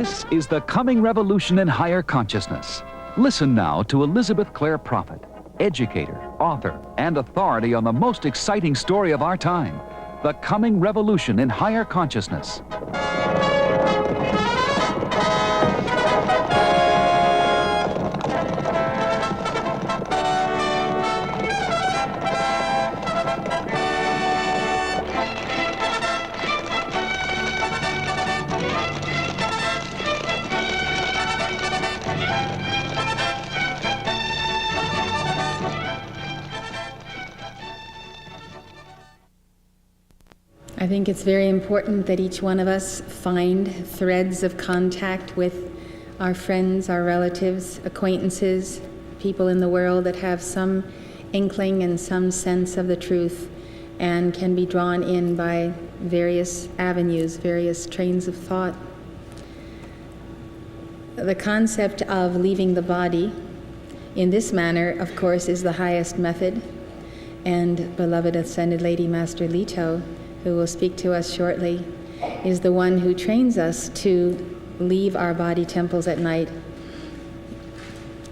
This is the coming revolution in higher consciousness. Listen now to Elizabeth Clare Prophet, educator, author, and authority on the most exciting story of our time, the coming revolution in higher consciousness. I think it's very important that each one of us find threads of contact with our friends, our relatives, acquaintances, people in the world that have some inkling and some sense of the truth and can be drawn in by various avenues, various trains of thought. The concept of leaving the body in this manner, of course, is the highest method, and beloved Ascended Lady Master Leto, who will speak to us shortly, is the one who trains us to leave our body temples at night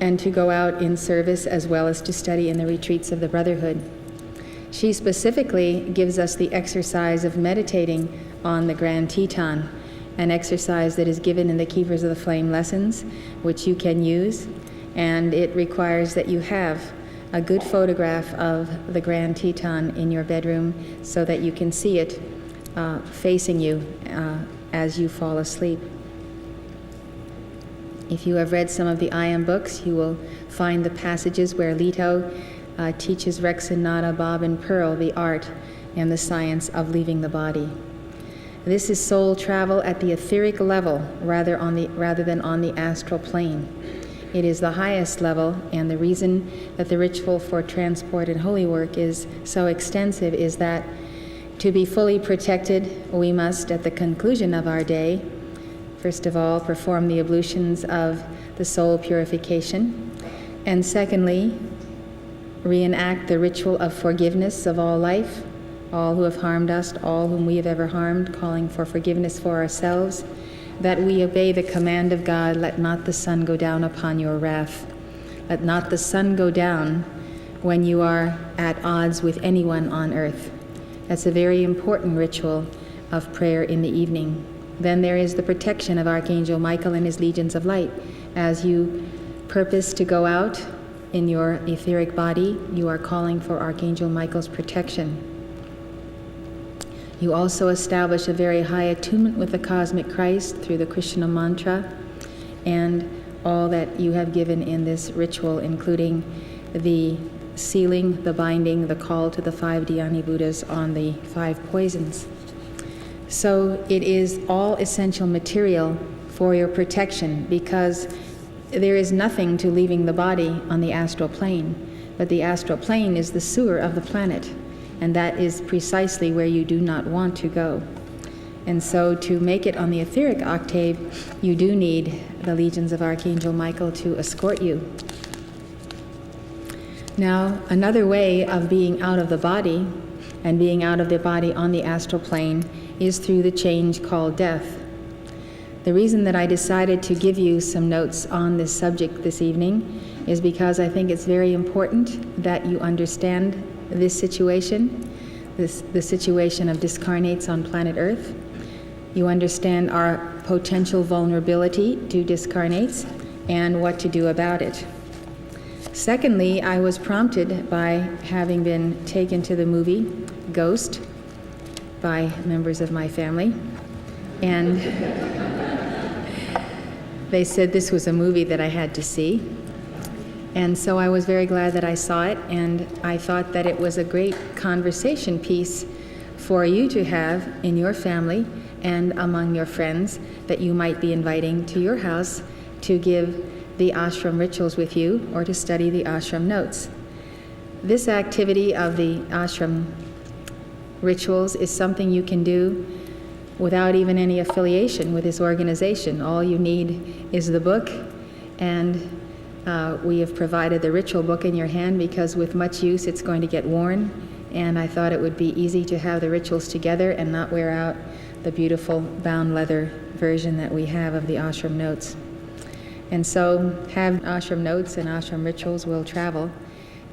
and to go out in service as well as to study in the retreats of the Brotherhood. She specifically gives us the exercise of meditating on the Grand Teton, an exercise that is given in the Keepers of the Flame lessons, which you can use, and it requires that you have a good photograph of the Grand Teton in your bedroom so that you can see it facing you as you fall asleep. If you have read some of the I Am books, you will find the passages where Leto teaches Rex and Nada, Bob and Pearl the art and the science of leaving the body. This is soul travel at the etheric level rather than on the astral plane. It is the highest level, and the reason that the ritual for transport and holy work is so extensive is that to be fully protected, we must, at the conclusion of our day, first of all, perform the ablutions of the soul purification, and secondly, reenact the ritual of forgiveness of all life, all who have harmed us, all whom we have ever harmed, calling for forgiveness for ourselves, that we obey the command of God, let not the sun go down upon your wrath. Let not the sun go down when you are at odds with anyone on earth. That's a very important ritual of prayer in the evening. Then there is the protection of Archangel Michael and his legions of light. As you purpose to go out in your etheric body, you are calling for Archangel Michael's protection. You also establish a very high attunement with the Cosmic Christ through the Krishna mantra and all that you have given in this ritual, including the sealing, the binding, the call to the 5 Dhyani Buddhas on the 5 poisons. So it is all essential material for your protection, because there is nothing to leaving the body on the astral plane, but the astral plane is the sewer of the planet. And that is precisely where you do not want to go. And so to make it on the etheric octave, you do need the legions of Archangel Michael to escort you. Now, another way of being out of the body, and being out of the body on the astral plane, is through the change called death. The reason that I decided to give you some notes on this subject this evening is because I think it's very important that you understand this situation, the situation of discarnates on planet Earth. You understand our potential vulnerability to discarnates and what to do about it. Secondly, I was prompted by having been taken to the movie Ghost by members of my family, and they said this was a movie that I had to see. And so I was very glad that I saw it, and I thought that it was a great conversation piece for you to have in your family and among your friends that you might be inviting to your house to give the ashram rituals with you or to study the ashram notes. This activity of the ashram rituals is something you can do without even any affiliation with this organization. All you need is the book, and we have provided the ritual book in your hand because with much use it's going to get worn, and I thought it would be easy to have the rituals together and not wear out the beautiful bound leather version that we have of the ashram notes. And so have ashram notes and ashram rituals will travel,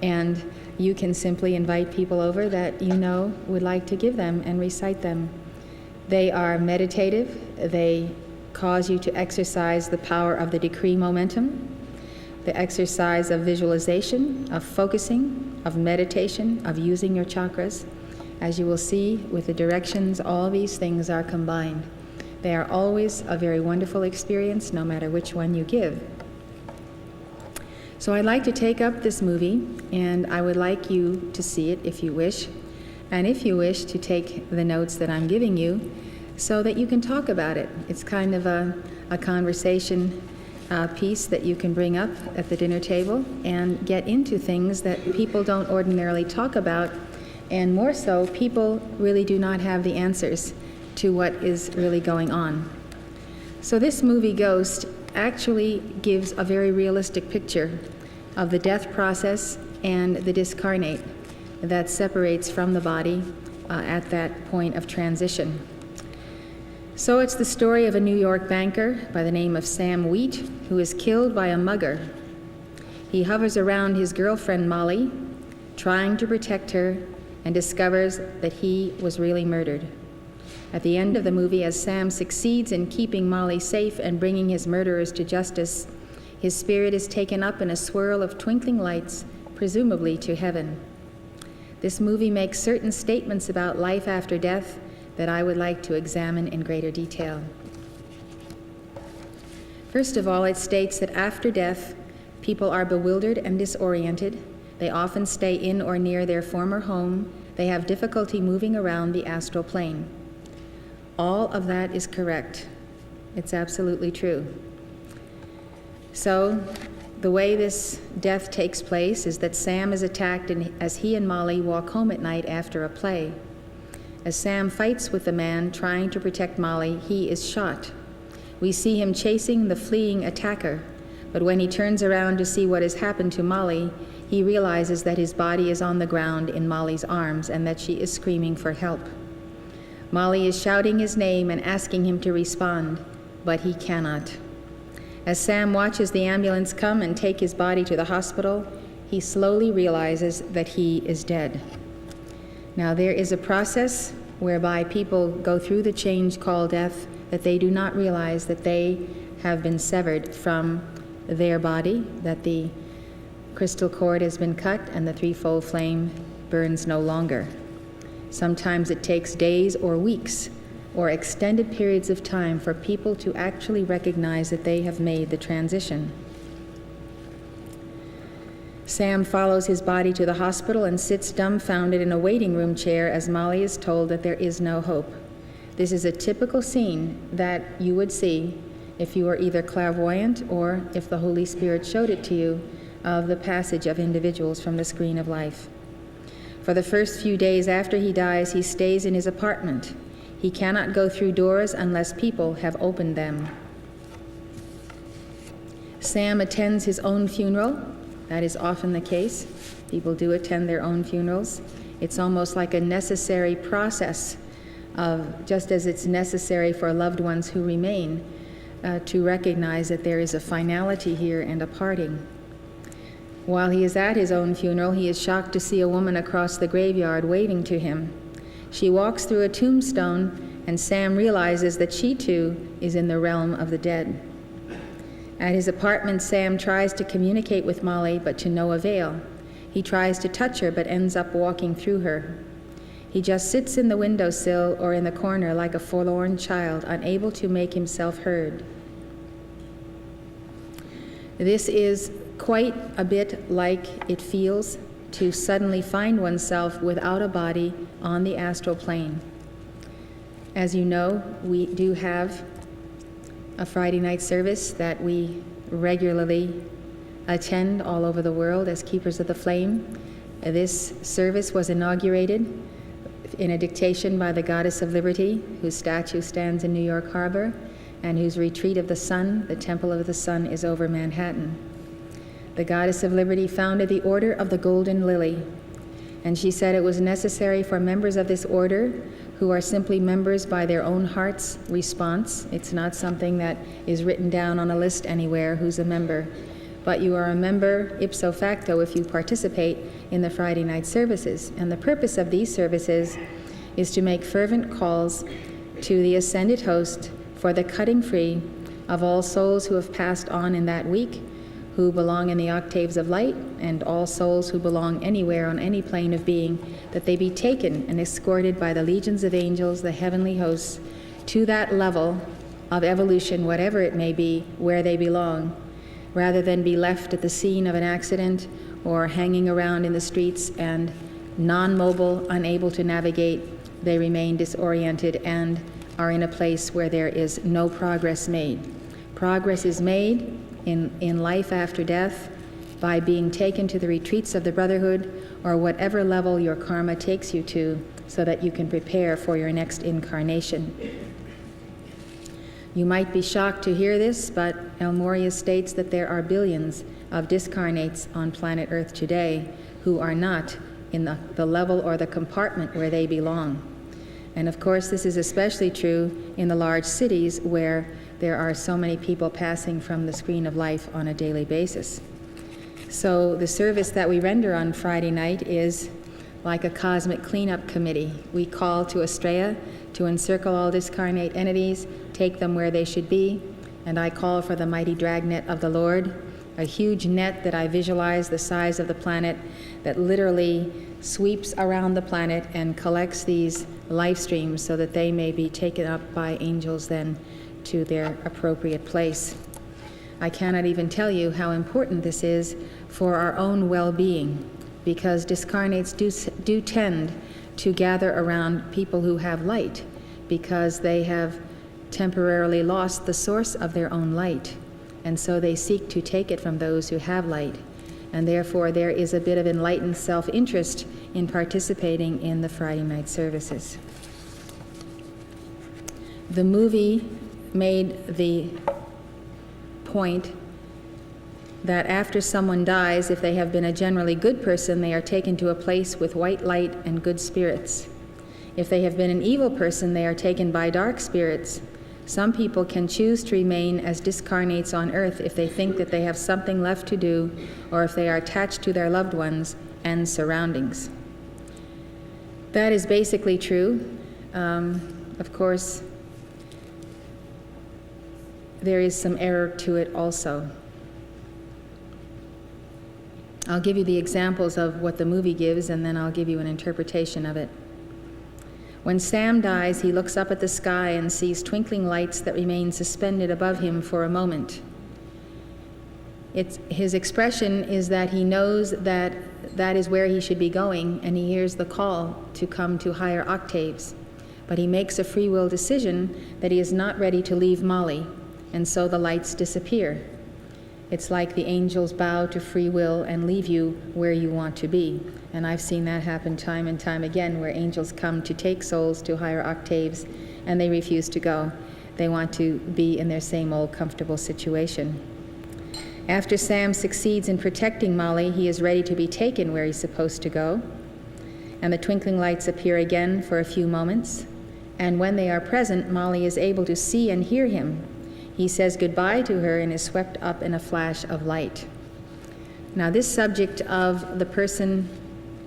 and you can simply invite people over that you know would like to give them and recite them. They are meditative. They cause you to exercise the power of the decree momentum, the exercise of visualization, of focusing, of meditation, of using your chakras. As you will see with the directions, all these things are combined. They are always a very wonderful experience, no matter which one you give. So I'd like to take up this movie, and I would like you to see it if you wish, and if you wish to take the notes that I'm giving you so that you can talk about it. It's kind of a conversation piece that you can bring up at the dinner table and get into things that people don't ordinarily talk about, and more so, people really do not have the answers to what is really going on. So this movie, Ghost, actually gives a very realistic picture of the death process and the discarnate that separates from the body at that point of transition. So it's the story of a New York banker by the name of Sam Wheat, who is killed by a mugger. He hovers around his girlfriend Molly, trying to protect her, and discovers that he was really murdered. At the end of the movie, as Sam succeeds in keeping Molly safe and bringing his murderers to justice, his spirit is taken up in a swirl of twinkling lights, presumably to heaven. This movie makes certain statements about life after death that I would like to examine in greater detail. First of all, it states that after death, people are bewildered and disoriented. They often stay in or near their former home. They have difficulty moving around the astral plane. All of that is correct. It's absolutely true. So, the way this death takes place is that Sam is attacked as he and Molly walk home at night after a play. As Sam fights with the man trying to protect Molly, he is shot. We see him chasing the fleeing attacker, but when he turns around to see what has happened to Molly, he realizes that his body is on the ground in Molly's arms and that she is screaming for help. Molly is shouting his name and asking him to respond, but he cannot. As Sam watches the ambulance come and take his body to the hospital, he slowly realizes that he is dead. Now, there is a process whereby people go through the change called death that they do not realize that they have been severed from their body, that the crystal cord has been cut and the threefold flame burns no longer. Sometimes it takes days or weeks or extended periods of time for people to actually recognize that they have made the transition. Sam follows his body to the hospital and sits dumbfounded in a waiting room chair as Molly is told that there is no hope. This is a typical scene that you would see if you were either clairvoyant or if the Holy Spirit showed it to you of the passage of individuals from the screen of life. For the first few days after he dies, he stays in his apartment. He cannot go through doors unless people have opened them. Sam attends his own funeral. That is often the case. People do attend their own funerals. It's almost like a necessary process of, just as it's necessary for loved ones who remain to recognize that there is a finality here and a parting. While he is at his own funeral, he is shocked to see a woman across the graveyard waving to him. She walks through a tombstone, and Sam realizes that she too is in the realm of the dead. At his apartment, Sam tries to communicate with Molly, but to no avail. He tries to touch her, but ends up walking through her. He just sits in the windowsill or in the corner like a forlorn child, unable to make himself heard. This is quite a bit like it feels to suddenly find oneself without a body on the astral plane. As you know, we do have a Friday night service that we regularly attend all over the world as Keepers of the Flame. This service was inaugurated in a dictation by the Goddess of Liberty, whose statue stands in New York Harbor, and whose retreat of the sun, the Temple of the Sun, is over Manhattan. The Goddess of Liberty founded the Order of the Golden Lily, and she said it was necessary for members of this order who are simply members by their own heart's response. It's not something that is written down on a list anywhere who's a member, but you are a member ipso facto if you participate in the Friday night services. And the purpose of these services is to make fervent calls to the ascended host for the cutting free of all souls who have passed on in that week, who belong in the octaves of light, and all souls who belong anywhere on any plane of being, that they be taken and escorted by the legions of angels, the heavenly hosts, to that level of evolution, whatever it may be, where they belong, rather than be left at the scene of an accident or hanging around in the streets and non-mobile, unable to navigate. They remain disoriented and are in a place where there is no progress made. Progress is made in life after death by being taken to the retreats of the Brotherhood or whatever level your karma takes you to, so that you can prepare for your next incarnation. You might be shocked to hear this, but El Morya states that there are billions of discarnates on planet Earth today who are not in the level or the compartment where they belong. And of course, this is especially true in the large cities where there are so many people passing from the screen of life on a daily basis. So the service that we render on Friday night is like a cosmic cleanup committee. We call to Estrella to encircle all discarnate entities, take them where they should be, and I call for the mighty dragnet of the Lord, a huge net that I visualize the size of the planet that literally sweeps around the planet and collects these life streams so that they may be taken up by angels then to their appropriate place. I cannot even tell you how important this is for our own well-being, because discarnates do tend to gather around people who have light, because they have temporarily lost the source of their own light, and so they seek to take it from those who have light. And therefore there is a bit of enlightened self-interest in participating in the Friday night services. The movie made the point that after someone dies, if they have been a generally good person, they are taken to a place with white light and good spirits. If they have been an evil person, they are taken by dark spirits. Some people can choose to remain as discarnates on earth if they think that they have something left to do, or if they are attached to their loved ones and surroundings. That is basically true. Of course, there is some error to it also. I'll give you the examples of what the movie gives, and then I'll give you an interpretation of it. When Sam dies, he looks up at the sky and sees twinkling lights that remain suspended above him for a moment. His expression is that he knows that that is where he should be going, and he hears the call to come to higher octaves. But he makes a free will decision that he is not ready to leave Mali, and so the lights disappear. It's like the angels bow to free will and leave you where you want to be. And I've seen that happen time and time again, where angels come to take souls to higher octaves and they refuse to go. They want to be in their same old comfortable situation. After Sam succeeds in protecting Mali, he is ready to be taken where he's supposed to go. And the twinkling lights appear again for a few moments. And when they are present, Mali is able to see and hear him. He says goodbye to her and is swept up in a flash of light. Now, this subject of the person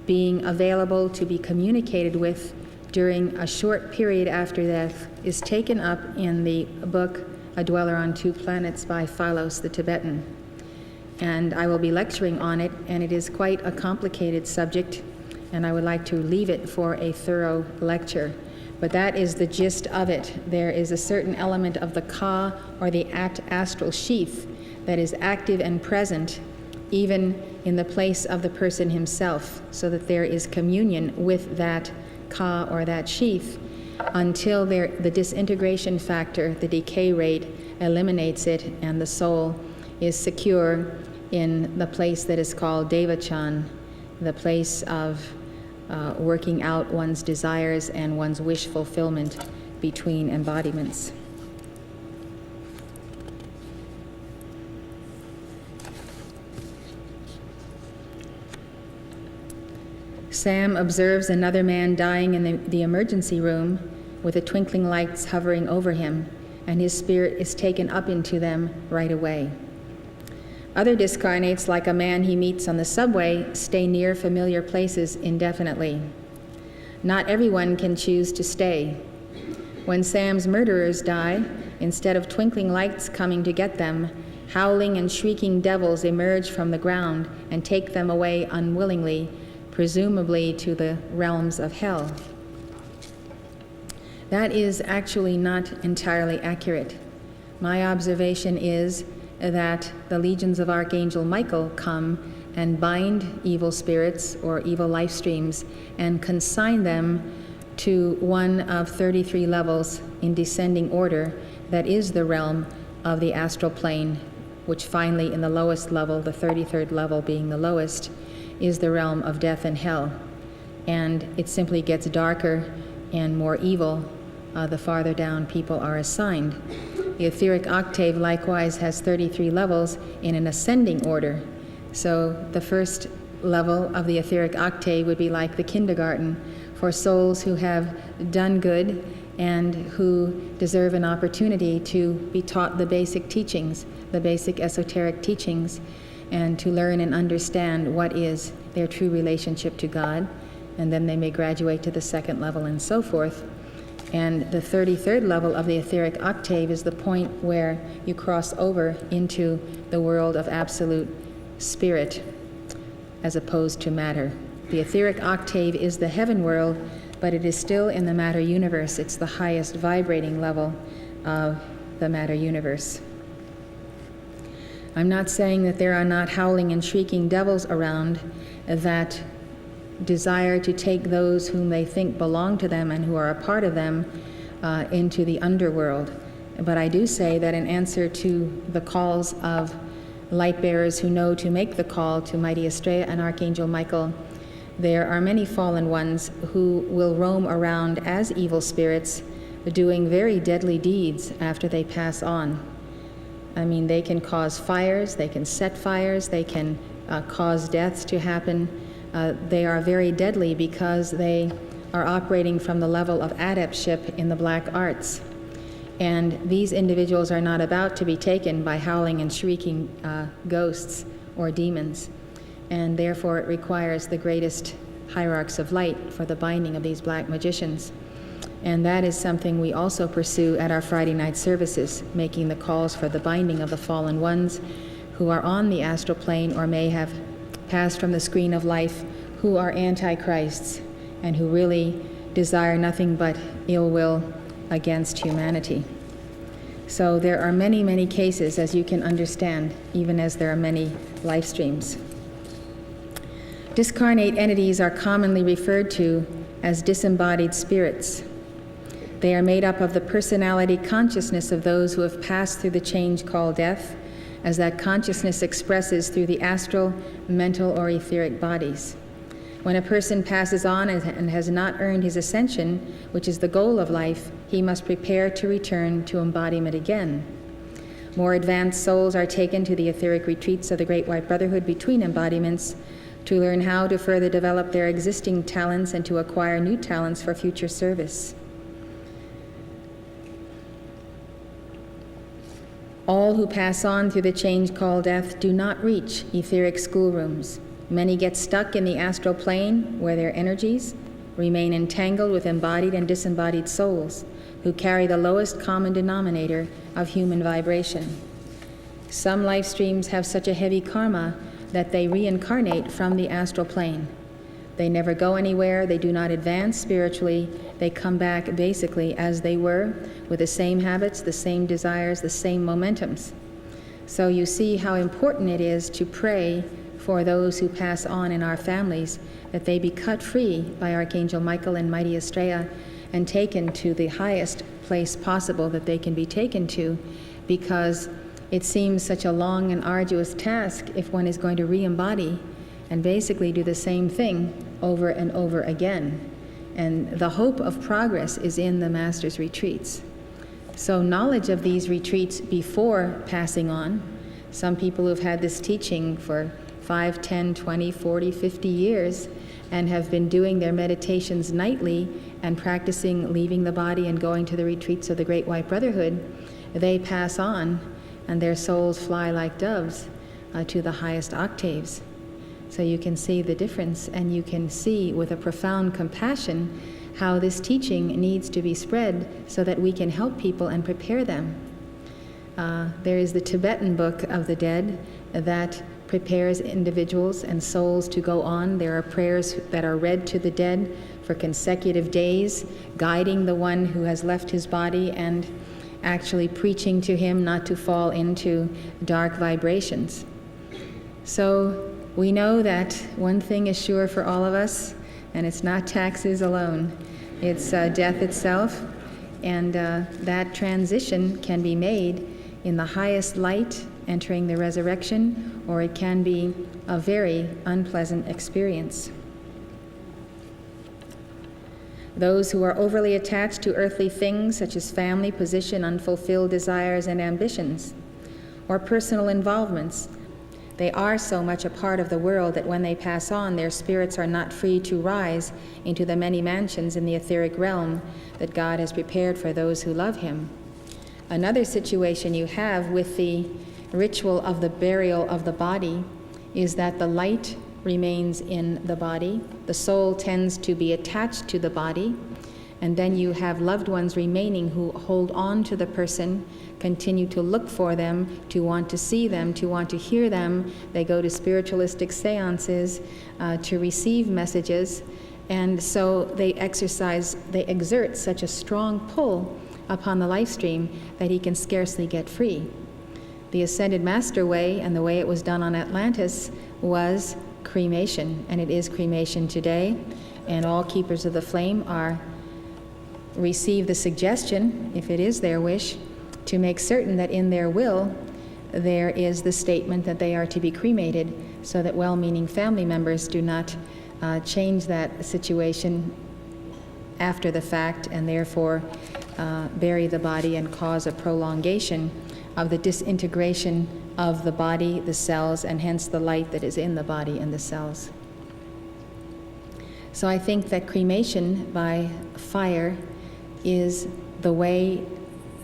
being available to be communicated with during a short period after death is taken up in the book A Dweller on Two Planets by Philos the Tibetan. And I will be lecturing on it, and it is quite a complicated subject, and I would like to leave it for a thorough lecture. But that is the gist of it. There is a certain element of the ka, or the astral sheath, that is active and present even in the place of the person himself, so that there is communion with that ka or that sheath until the disintegration factor, the decay rate, eliminates it, and the soul is secure in the place that is called Devachan, the place of working out one's desires and one's wish fulfillment between embodiments. Sam observes another man dying in the emergency room with the twinkling lights hovering over him, and his spirit is taken up into them right away. Other discarnates, like a man he meets on the subway, stay near familiar places indefinitely. Not everyone can choose to stay. When Sam's murderers die, instead of twinkling lights coming to get them, howling and shrieking devils emerge from the ground and take them away unwillingly, presumably to the realms of hell. That is actually not entirely accurate. My observation is that the legions of Archangel Michael come and bind evil spirits or evil life streams and consign them to one of 33 levels in descending order that is the realm of the astral plane, which finally in the lowest level, the 33rd level being the lowest, is the realm of death and hell. And it simply gets darker and more evil the farther down people are assigned. The etheric octave likewise has 33 levels in an ascending order. So the first level of the etheric octave would be like the kindergarten for souls who have done good and who deserve an opportunity to be taught the basic teachings, the basic esoteric teachings, and to learn and understand what is their true relationship to God. And then they may graduate to the second level and so forth. And the 33rd level of the etheric octave is the point where you cross over into the world of absolute spirit as opposed to matter. The etheric octave is the heaven world, but it is still in the matter universe. It's the highest vibrating level of the matter universe. I'm not saying that there are not howling and shrieking devils around that desire to take those whom they think belong to them and who are a part of them into the underworld. But I do say that in answer to the calls of light bearers who know to make the call to Mighty Estrella and Archangel Michael, there are many fallen ones who will roam around as evil spirits, doing very deadly deeds after they pass on. I mean, they can cause fires, they can set fires, they can cause deaths to happen. They are very deadly because they are operating from the level of adeptship in the black arts. And these individuals are not about to be taken by howling and shrieking ghosts or demons. And therefore it requires the greatest hierarchs of light for the binding of these black magicians. And that is something we also pursue at our Friday night services, making the calls for the binding of the fallen ones who are on the astral plane or may have passed from the screen of life, who are antichrists and who really desire nothing but ill will against humanity. So there are many, many cases, as you can understand, even as there are many life streams. Discarnate entities are commonly referred to as disembodied spirits. They are made up of the personality consciousness of those who have passed through the change called death, as that consciousness expresses through the astral, mental, or etheric bodies. When a person passes on and has not earned his ascension, which is the goal of life, he must prepare to return to embodiment again. More advanced souls are taken to the etheric retreats of the Great White Brotherhood between embodiments to learn how to further develop their existing talents and to acquire new talents for future service. All who pass on through the change called death do not reach etheric schoolrooms. Many get stuck in the astral plane where their energies remain entangled with embodied and disembodied souls who carry the lowest common denominator of human vibration. Some life streams have such a heavy karma that they reincarnate from the astral plane. They never go anywhere, they do not advance spiritually, they come back basically as they were, with the same habits, the same desires, the same momentums. So you see how important it is to pray for those who pass on in our families, that they be cut free by Archangel Michael and Mighty Estrella and taken to the highest place possible that they can be taken to, because it seems such a long and arduous task if one is going to re-embody and basically do the same thing over and over again. And the hope of progress is in the Master's retreats. So knowledge of these retreats before passing on, some people who've had this teaching for 5, 10, 20, 40, 50 years, and have been doing their meditations nightly and practicing leaving the body and going to the retreats of the Great White Brotherhood, they pass on and their souls fly like doves to the highest octaves. So you can see the difference, and you can see with a profound compassion how this teaching needs to be spread so that we can help people and prepare them. There is the Tibetan Book of the Dead that prepares individuals and souls to go on. There are prayers that are read to the dead for consecutive days, guiding the one who has left his body and actually preaching to him not to fall into dark vibrations. So we know that one thing is sure for all of us, and it's not taxes alone. It's death itself, and that transition can be made in the highest light, entering the resurrection, or it can be a very unpleasant experience. Those who are overly attached to earthly things, such as family, position, unfulfilled desires and ambitions, or personal involvements, they are so much a part of the world that when they pass on, their spirits are not free to rise into the many mansions in the etheric realm that God has prepared for those who love Him. Another situation you have with the ritual of the burial of the body is that the light remains in the body. The soul tends to be attached to the body, and then you have loved ones remaining who hold on to the person, continue to look for them, to want to see them, to want to hear them. They go to spiritualistic seances to receive messages, and so they exert such a strong pull upon the life stream that he can scarcely get free. The Ascended Master way, and the way it was done on Atlantis, was cremation, and it is cremation today, and all keepers of the flame receive the suggestion, if it is their wish, to make certain that in their will there is the statement that they are to be cremated, so that well-meaning family members do not change that situation after the fact and therefore bury the body and cause a prolongation of the disintegration of the body, the cells, and hence the light that is in the body and the cells. So I think that cremation by fire is the way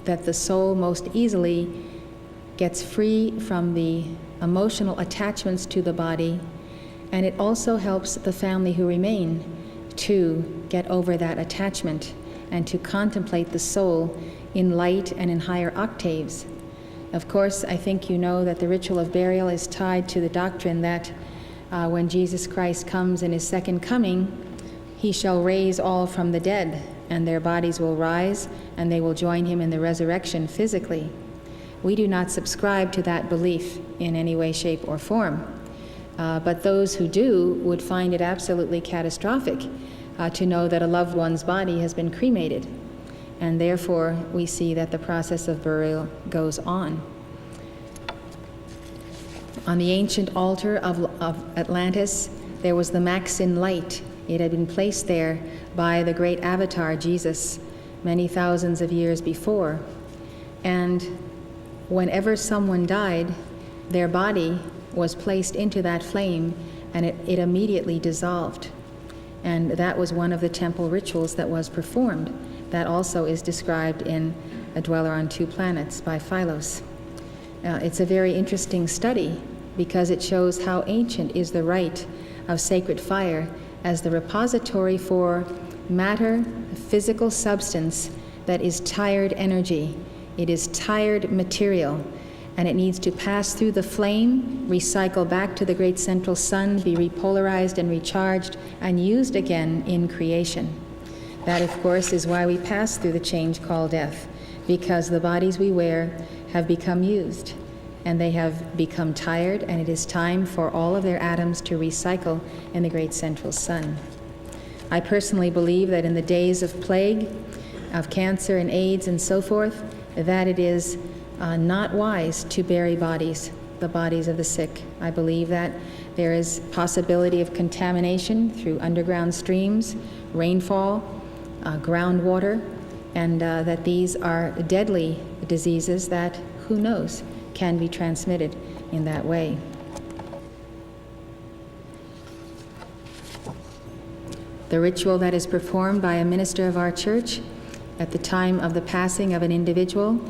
that the soul most easily gets free from the emotional attachments to the body, and it also helps the family who remain to get over that attachment and to contemplate the soul in light and in higher octaves. Of course, I think you know that the ritual of burial is tied to the doctrine that when Jesus Christ comes in his second coming, he shall raise all from the dead, and their bodies will rise, and they will join him in the resurrection physically. We do not subscribe to that belief in any way, shape, or form. But those who do would find it absolutely catastrophic to know that a loved one's body has been cremated. And therefore, we see that the process of burial goes on. On the ancient altar of Atlantis, there was the Maxine light. It had been placed there by the great avatar, Jesus, many thousands of years before. And whenever someone died, their body was placed into that flame, and it immediately dissolved. And that was one of the temple rituals that was performed. That also is described in A Dweller on Two Planets by Philos. It's a very interesting study because it shows how ancient is the rite of sacred fire as the repository for matter, physical substance that is tired energy. It is tired material, and it needs to pass through the flame, recycle back to the great central sun, be repolarized and recharged, and used again in creation. That, of course, is why we pass through the change called death, because the bodies we wear have become used, and they have become tired, and it is time for all of their atoms to recycle in the great central sun. I personally believe that in the days of plague, of cancer and AIDS and so forth, that it is not wise to bury bodies, the bodies of the sick. I believe that there is possibility of contamination through underground streams, rainfall, groundwater, and that these are deadly diseases that, who knows, can be transmitted in that way. The ritual that is performed by a minister of our church at the time of the passing of an individual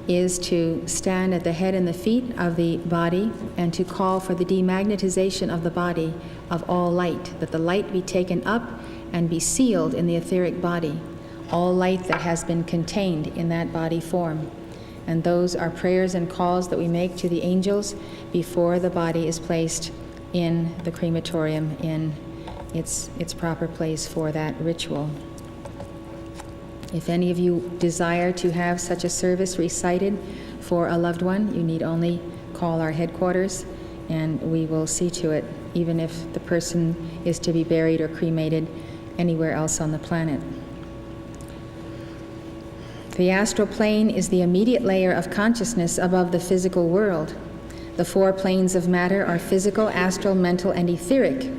is to stand at the head and the feet of the body and to call for the demagnetization of the body of all light, that the light be taken up and be sealed in the etheric body, all light that has been contained in that body form. And those are prayers and calls that we make to the angels before the body is placed in the crematorium in its proper place for that ritual. If any of you desire to have such a service recited for a loved one, you need only call our headquarters and we will see to it, even if the person is to be buried or cremated anywhere else on the planet. The astral plane is the immediate layer of consciousness above the physical world. The 4 planes of matter are physical, astral, mental, and etheric.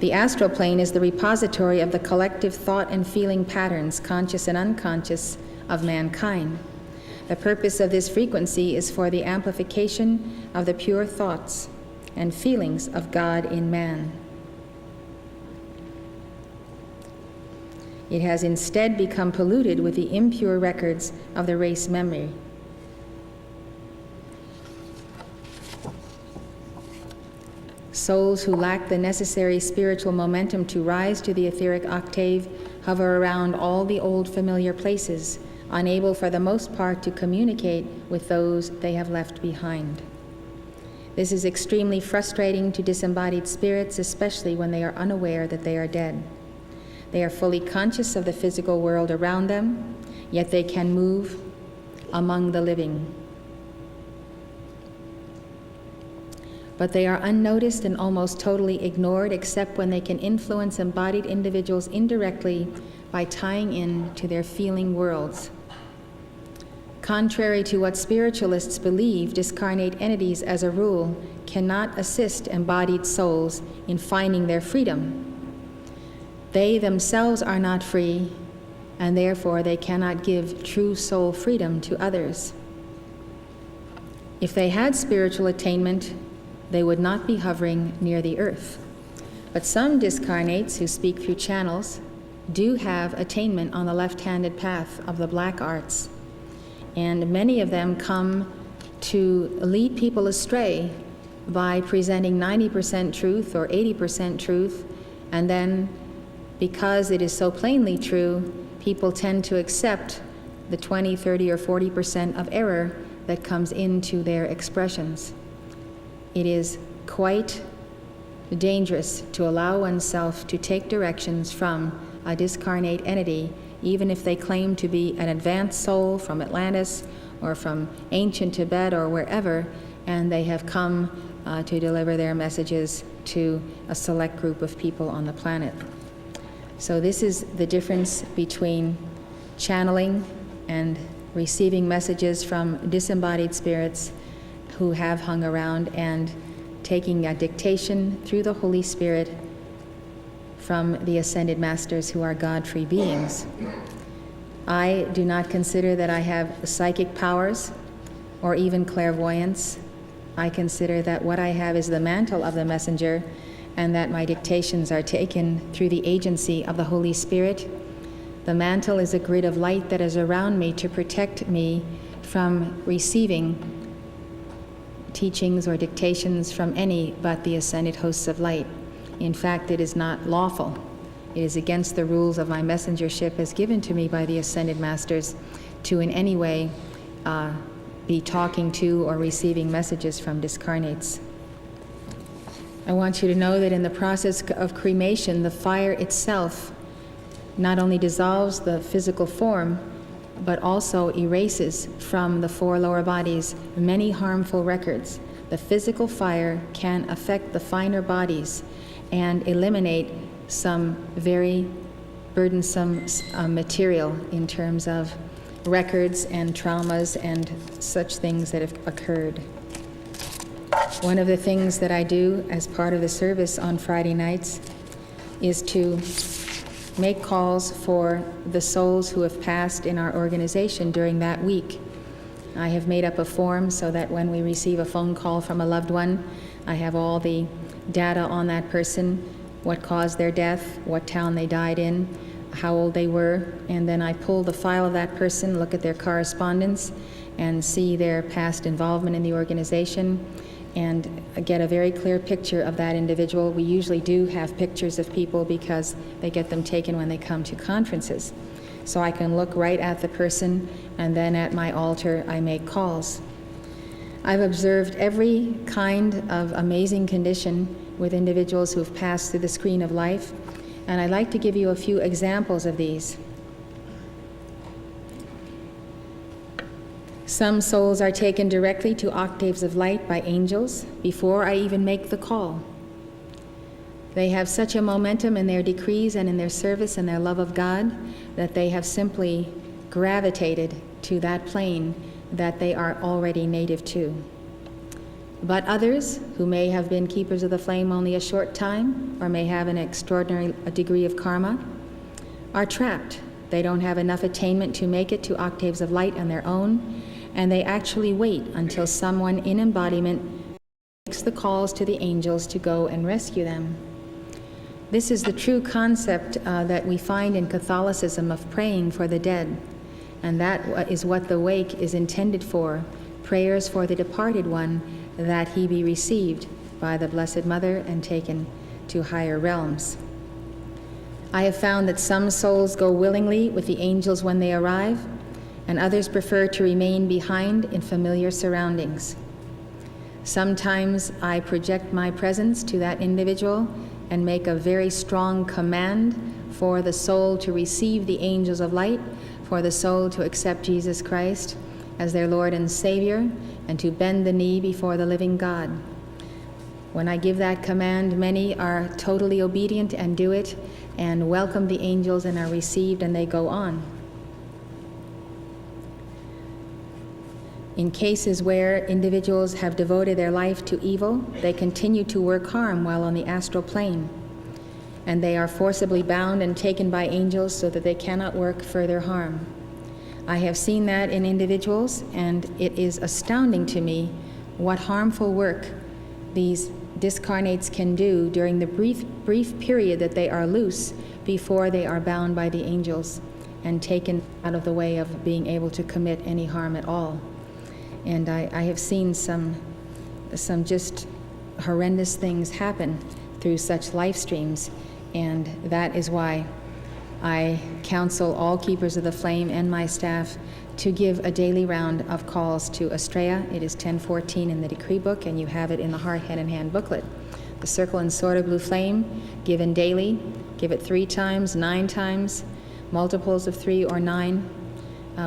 The astral plane is the repository of the collective thought and feeling patterns, conscious and unconscious, of mankind. The purpose of this frequency is for the amplification of the pure thoughts and feelings of God in man. It has instead become polluted with the impure records of the race memory. Souls who lack the necessary spiritual momentum to rise to the etheric octave hover around all the old familiar places, unable for the most part to communicate with those they have left behind. This is extremely frustrating to disembodied spirits, especially when they are unaware that they are dead. They are fully conscious of the physical world around them, yet they can move among the living. But they are unnoticed and almost totally ignored, except when they can influence embodied individuals indirectly by tying in to their feeling worlds. Contrary to what spiritualists believe, discarnate entities, as a rule, cannot assist embodied souls in finding their freedom. They themselves are not free, and therefore they cannot give true soul freedom to others. If they had spiritual attainment, they would not be hovering near the earth. But some discarnates who speak through channels do have attainment on the left-handed path of the black arts, and many of them come to lead people astray by presenting 90% truth or 80% truth, and then because it is so plainly true, people tend to accept the 20, 30, or 40% of error that comes into their expressions. It is quite dangerous to allow oneself to take directions from a discarnate entity, even if they claim to be an advanced soul from Atlantis or from ancient Tibet or wherever, and they have come to deliver their messages to a select group of people on the planet. So this is the difference between channeling and receiving messages from disembodied spirits who have hung around, and taking a dictation through the Holy Spirit from the ascended masters who are God-free beings. I do not consider that I have psychic powers or even clairvoyance. I consider that what I have is the mantle of the messenger, and that my dictations are taken through the agency of the Holy Spirit. The mantle is a grid of light that is around me to protect me from receiving teachings or dictations from any but the ascended hosts of light. In fact, it is not lawful. It is against the rules of my messengership as given to me by the ascended masters to in any way be talking to or receiving messages from discarnates. I want you to know that in the process of cremation, the fire itself not only dissolves the physical form, but also erases from the 4 lower bodies many harmful records. The physical fire can affect the finer bodies and eliminate some very burdensome material in terms of records and traumas and such things that have occurred. One of the things that I do as part of the service on Friday nights is to make calls for the souls who have passed in our organization during that week. I have made up a form so that when we receive a phone call from a loved one, I have all the data on that person, what caused their death, what town they died in, how old they were, and then I pull the file of that person, look at their correspondence, and see their past involvement in the organization, and get a very clear picture of that individual. We usually do have pictures of people because they get them taken when they come to conferences. So I can look right at the person, and then at my altar I make calls. I've observed every kind of amazing condition with individuals who've passed through the screen of life, and I'd like to give you a few examples of these. Some souls are taken directly to octaves of light by angels before I even make the call. They have such a momentum in their decrees and in their service and their love of God that they have simply gravitated to that plane that they are already native to. But others, who may have been keepers of the flame only a short time, or may have an extraordinary degree of karma, are trapped. They don't have enough attainment to make it to octaves of light on their own, and they actually wait until someone in embodiment makes the calls to the angels to go and rescue them. This is the true concept that we find in Catholicism of praying for the dead, and that is what the wake is intended for, prayers for the departed one, that he be received by the Blessed Mother and taken to higher realms. I have found that some souls go willingly with the angels when they arrive, and others prefer to remain behind in familiar surroundings. Sometimes I project my presence to that individual and make a very strong command for the soul to receive the angels of light, for the soul to accept Jesus Christ as their Lord and Savior, and to bend the knee before the living God. When I give that command, many are totally obedient and do it, and welcome the angels and are received, and they go on. In cases where individuals have devoted their life to evil, they continue to work harm while on the astral plane, and they are forcibly bound and taken by angels so that they cannot work further harm. I have seen that in individuals, and it is astounding to me what harmful work these discarnates can do during the brief period that they are loose before they are bound by the angels and taken out of the way of being able to commit any harm at all. And I have seen some just horrendous things happen through such life streams, and that is why I counsel all keepers of the flame and my staff to give a daily round of calls to Estrella. It is 1014 in the decree book, and you have it in the Heart, Head, and Hand booklet. The circle and sword of blue flame, given daily. Give it 3 times, 9 times, multiples of 3 or 9.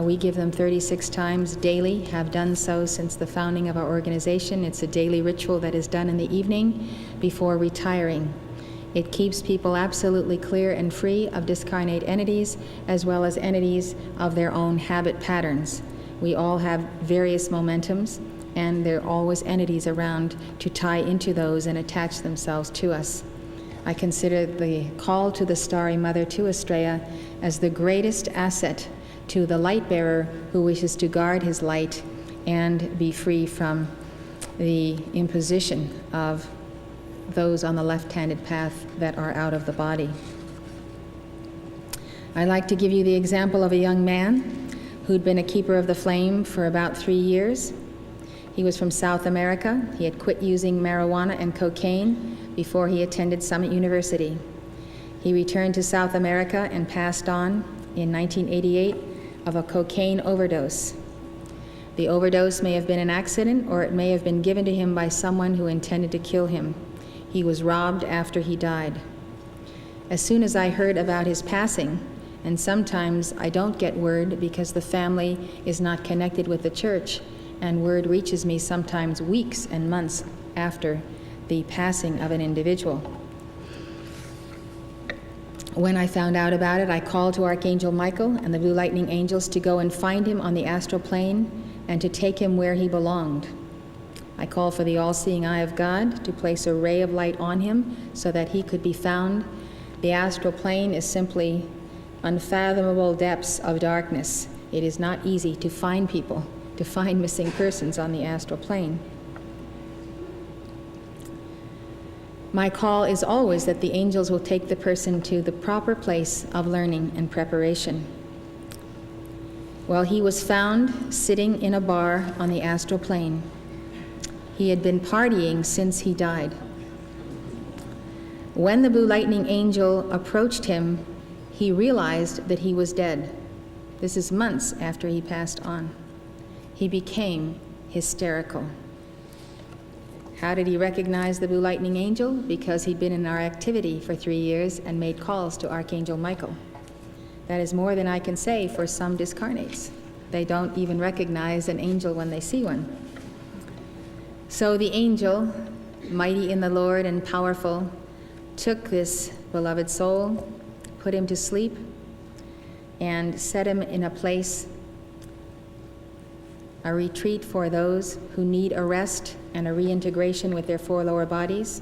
We give them 36 times daily, have done so since the founding of our organization. It's a daily ritual that is done in the evening before retiring. It keeps people absolutely clear and free of discarnate entities, as well as entities of their own habit patterns. We all have various momentums, and there are always entities around to tie into those and attach themselves to us. I consider the call to the Starry Mother, to Estrella, as the greatest asset to the light bearer who wishes to guard his light and be free from the imposition of those on the left-handed path that are out of the body. I'd like to give you the example of a young man who'd been a keeper of the flame for about 3 years. He was from South America. He had quit using marijuana and cocaine before he attended Summit University. He returned to South America and passed on in 1988 of a cocaine overdose. The overdose may have been an accident, or it may have been given to him by someone who intended to kill him. He was robbed after he died. As soon as I heard about his passing, and sometimes I don't get word because the family is not connected with the church, and word reaches me sometimes weeks and months after the passing of an individual. When I found out about it, I called to Archangel Michael and the Blue Lightning Angels to go and find him on the astral plane and to take him where he belonged. I called for the all-seeing eye of God to place a ray of light on him so that he could be found. The astral plane is simply unfathomable depths of darkness. It is not easy to find people, to find missing persons on the astral plane. My call is always that the angels will take the person to the proper place of learning and preparation. Well, he was found sitting in a bar on the astral plane. He had been partying since he died. When the blue lightning angel approached him, he realized that he was dead. This is months after he passed on. He became hysterical. How did he recognize the blue lightning angel? Because he'd been in our activity for 3 years and made calls to Archangel Michael. That is more than I can say for some discarnates. They don't even recognize an angel when they see one. So the angel, mighty in the Lord and powerful, took this beloved soul, put him to sleep, and set him in a place, a retreat for those who need a rest and a reintegration with their 4 lower bodies,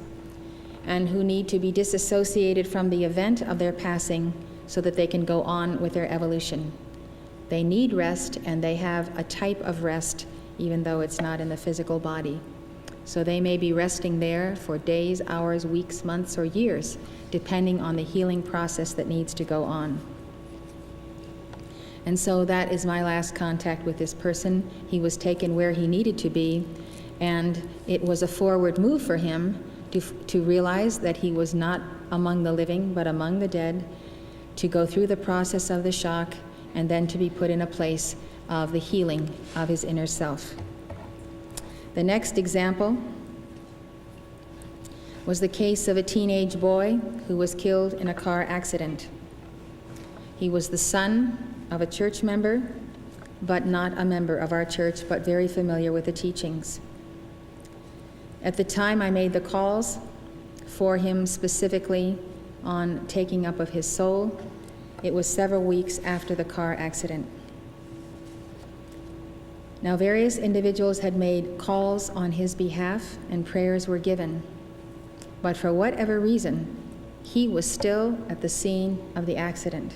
and who need to be disassociated from the event of their passing so that they can go on with their evolution. They need rest, and they have a type of rest, even though it's not in the physical body. So they may be resting there for days, hours, weeks, months, or years, depending on the healing process that needs to go on. And so that is my last contact with this person. He was taken where he needed to be, and it was a forward move for him to realize that he was not among the living, but among the dead, to go through the process of the shock, and then to be put in a place of the healing of his inner self. The next example was the case of a teenage boy who was killed in a car accident. He was the son of a church member, but not a member of our church, but very familiar with the teachings. At the time I made the calls for him specifically on taking up of his soul, it was several weeks after the car accident. Now, various individuals had made calls on his behalf and prayers were given, but for whatever reason, he was still at the scene of the accident.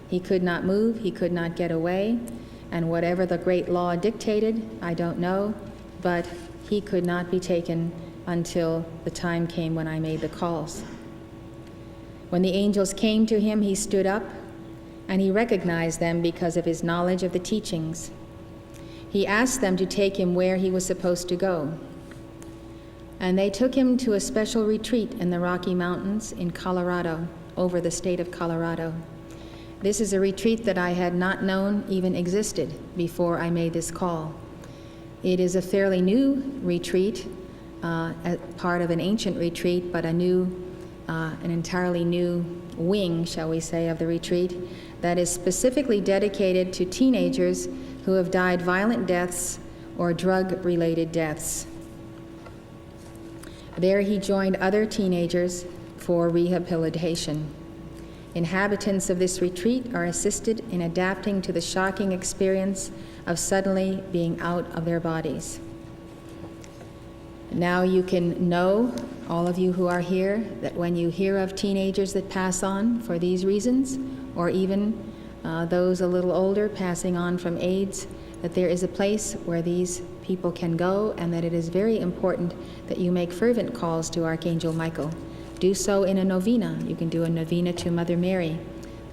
He could not move, he could not get away, and whatever the great law dictated, I don't know, but he could not be taken until the time came when I made the calls. When the angels came to him, he stood up, and he recognized them because of his knowledge of the teachings. He asked them to take him where he was supposed to go. And they took him to a special retreat in the Rocky Mountains in Colorado, over the state of Colorado. This is a retreat that I had not known even existed before I made this call. It is a fairly new retreat, part of an ancient retreat, but an entirely new wing, shall we say, of the retreat that is specifically dedicated to teenagers who have died violent deaths or drug-related deaths. There he joined other teenagers for rehabilitation. Inhabitants of this retreat are assisted in adapting to the shocking experience of suddenly being out of their bodies. Now you can know, all of you who are here, that when you hear of teenagers that pass on for these reasons, or even those a little older passing on from AIDS, that there is a place where these people can go, and that it is very important that you make fervent calls to Archangel Michael. Do so in a novena. You can do a novena to Mother Mary.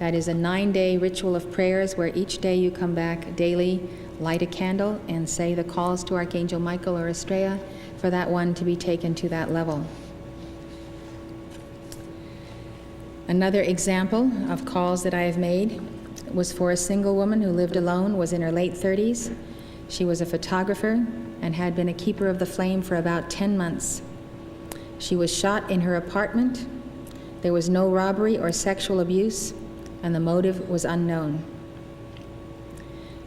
That is a 9-day ritual of prayers where each day you come back daily, light a candle, and say the calls to Archangel Michael or Estrella for that one to be taken to that level. Another example of calls that I have made was for a single woman who lived alone, was in her late 30s. She was a photographer and had been a keeper of the flame for about 10 months. She was shot in her apartment. There was no robbery or sexual abuse, and the motive was unknown.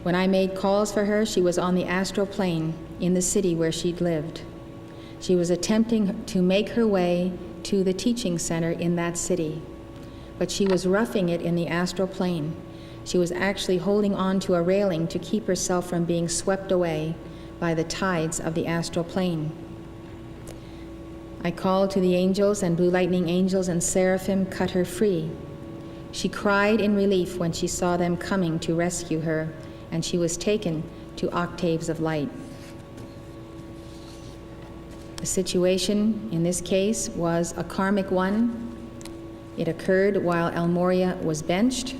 When I made calls for her, she was on the astral plane in the city where she'd lived. She was attempting to make her way to the teaching center in that city, but she was roughing it in the astral plane. She was actually holding on to a railing to keep herself from being swept away by the tides of the astral plane. I called to the angels, and blue lightning angels and seraphim cut her free. She cried in relief when she saw them coming to rescue her, and she was taken to octaves of light. The situation in this case was a karmic one. It occurred while El Morya was benched,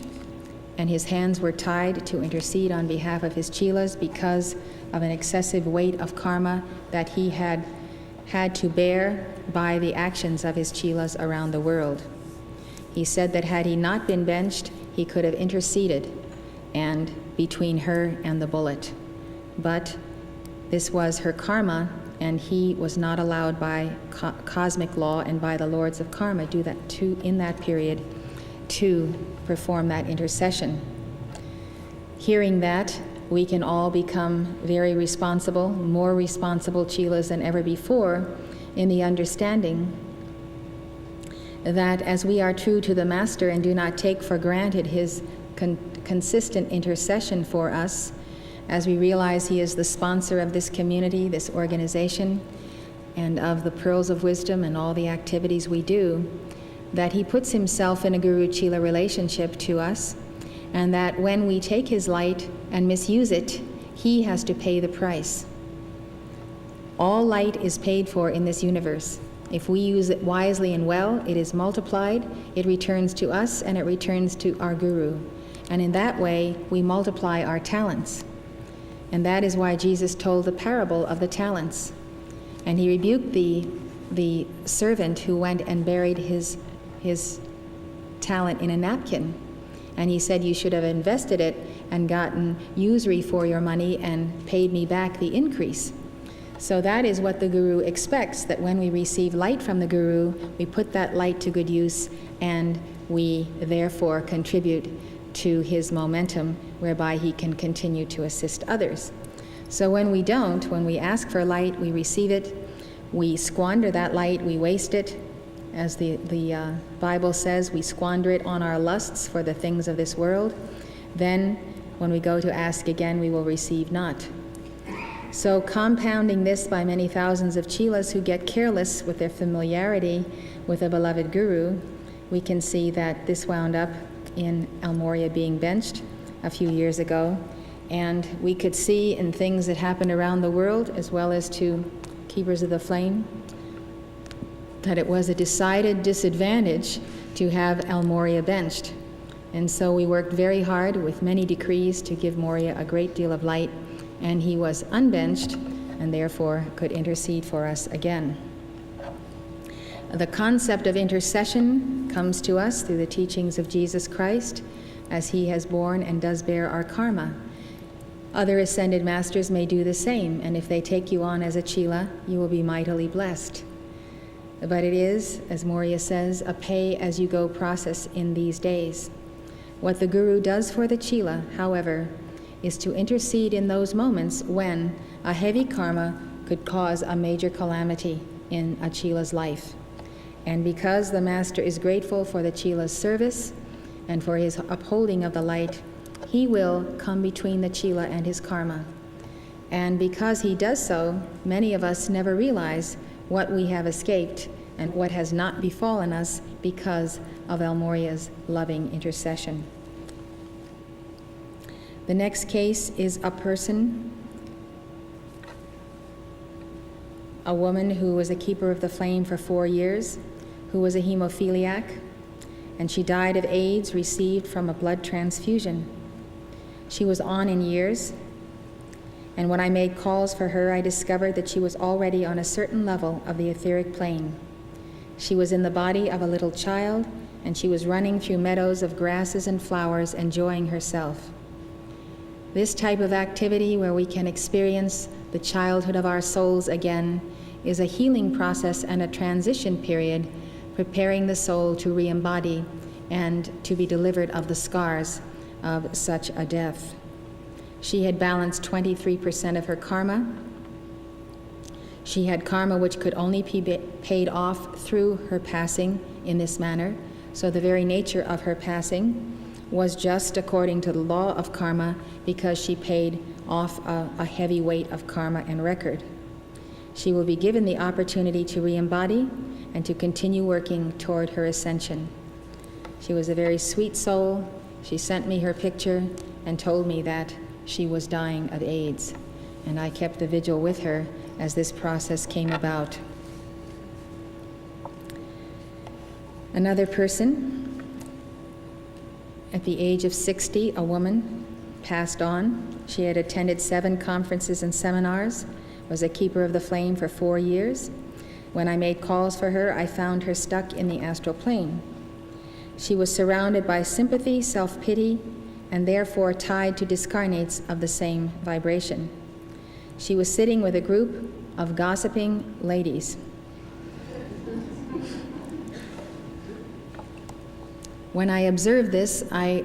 and his hands were tied to intercede on behalf of his chelas because of an excessive weight of karma that he had to bear by the actions of his chelas around the world. He said that had he not been benched, he could have interceded and between her and the bullet. But this was her karma, and he was not allowed by cosmic law and by the lords of karma in that period to perform that intercession. Hearing that, we can all become very responsible, more responsible chelas than ever before, in the understanding that as we are true to the Master and do not take for granted his consistent intercession for us, as we realize he is the sponsor of this community, this organization, and of the Pearls of Wisdom and all the activities we do, that he puts himself in a Guru-Chela relationship to us, and that when we take his light and misuse it, he has to pay the price. All light is paid for in this universe. If we use it wisely and well, it is multiplied, it returns to us, and it returns to our Guru. And in that way, we multiply our talents. And that is why Jesus told the parable of the talents. And he rebuked the servant who went and buried his talent in a napkin. And he said, you should have invested it and gotten usury for your money and paid me back the increase. So that is what the Guru expects, that when we receive light from the Guru, we put that light to good use, and we therefore contribute to his momentum, whereby he can continue to assist others. So when we don't, when we ask for light, we receive it, we squander that light, we waste it. As the Bible says, we squander it on our lusts for the things of this world. Then, when we go to ask again, we will receive not. So compounding this by many thousands of chelas who get careless with their familiarity with a beloved Guru, we can see that this wound up in El Morya being benched a few years ago. And we could see in things that happened around the world, as well as to Keepers of the Flame, that it was a decided disadvantage to have El Morya benched. And so we worked very hard with many decrees to give Morya a great deal of light, and he was unbenched and therefore could intercede for us again. The concept of intercession comes to us through the teachings of Jesus Christ, as he has borne and does bear our karma. Other ascended masters may do the same, and if they take you on as a chela, you will be mightily blessed. But it is, as Morya says, a pay-as-you-go process in these days. What the Guru does for the chela, however, is to intercede in those moments when a heavy karma could cause a major calamity in a chela's life. And because the Master is grateful for the chela's service and for his upholding of the light, he will come between the chela and his karma. And because he does so, many of us never realize what we have escaped and what has not befallen us because of El Morya's loving intercession. The next case is a person, a woman who was a keeper of the flame for 4 years, who was a hemophiliac, and she died of AIDS received from a blood transfusion. She was on in years, and when I made calls for her, I discovered that she was already on a certain level of the etheric plane. She was in the body of a little child, and she was running through meadows of grasses and flowers, enjoying herself. This type of activity, where we can experience the childhood of our souls again, is a healing process and a transition period, preparing the soul to re-embody and to be delivered of the scars of such a death. She had balanced 23% of her karma. She had karma which could only be paid off through her passing in this manner, so the very nature of her passing was just according to the law of karma, because she paid off a heavy weight of karma and record. She will be given the opportunity to re-embody and to continue working toward her ascension. She was a very sweet soul. She sent me her picture and told me that she was dying of AIDS, and I kept the vigil with her as this process came about. Another person, at the age of 60, a woman, passed on. She had attended 7 conferences and seminars, was a keeper of the flame for 4 years. When I made calls for her, I found her stuck in the astral plane. She was surrounded by sympathy, self-pity, and therefore tied to discarnates of the same vibration. She was sitting with a group of gossiping ladies. When I observed this, I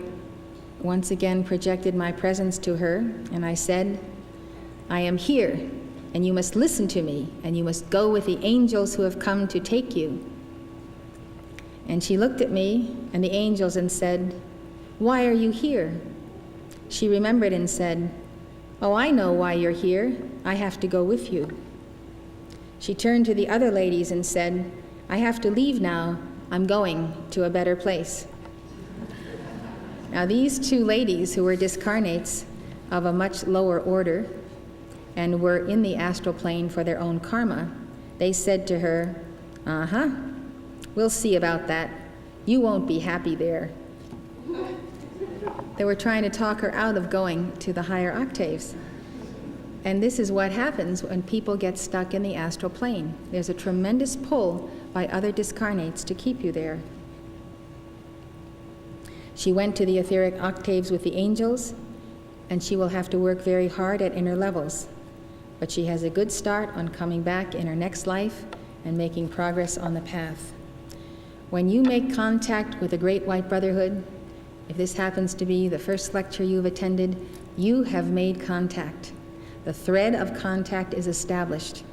once again projected my presence to her, and I said, "I am here, and you must listen to me, and you must go with the angels who have come to take you." And she looked at me and the angels and said, "Why are you here?" She remembered and said, "Oh, I know why you're here. I have to go with you." She turned to the other ladies and said, "I have to leave now. I'm going to a better place." Now, these 2 ladies who were discarnates of a much lower order and were in the astral plane for their own karma, they said to her, "We'll see about that. You won't be happy there." They were trying to talk her out of going to the higher octaves. And this is what happens when people get stuck in the astral plane. There's a tremendous pull by other discarnates to keep you there. She went to the etheric octaves with the angels, and she will have to work very hard at inner levels. But she has a good start on coming back in her next life and making progress on the path. When you make contact with the Great White Brotherhood, if this happens to be the first lecture you've attended, you have made contact. The thread of contact is established.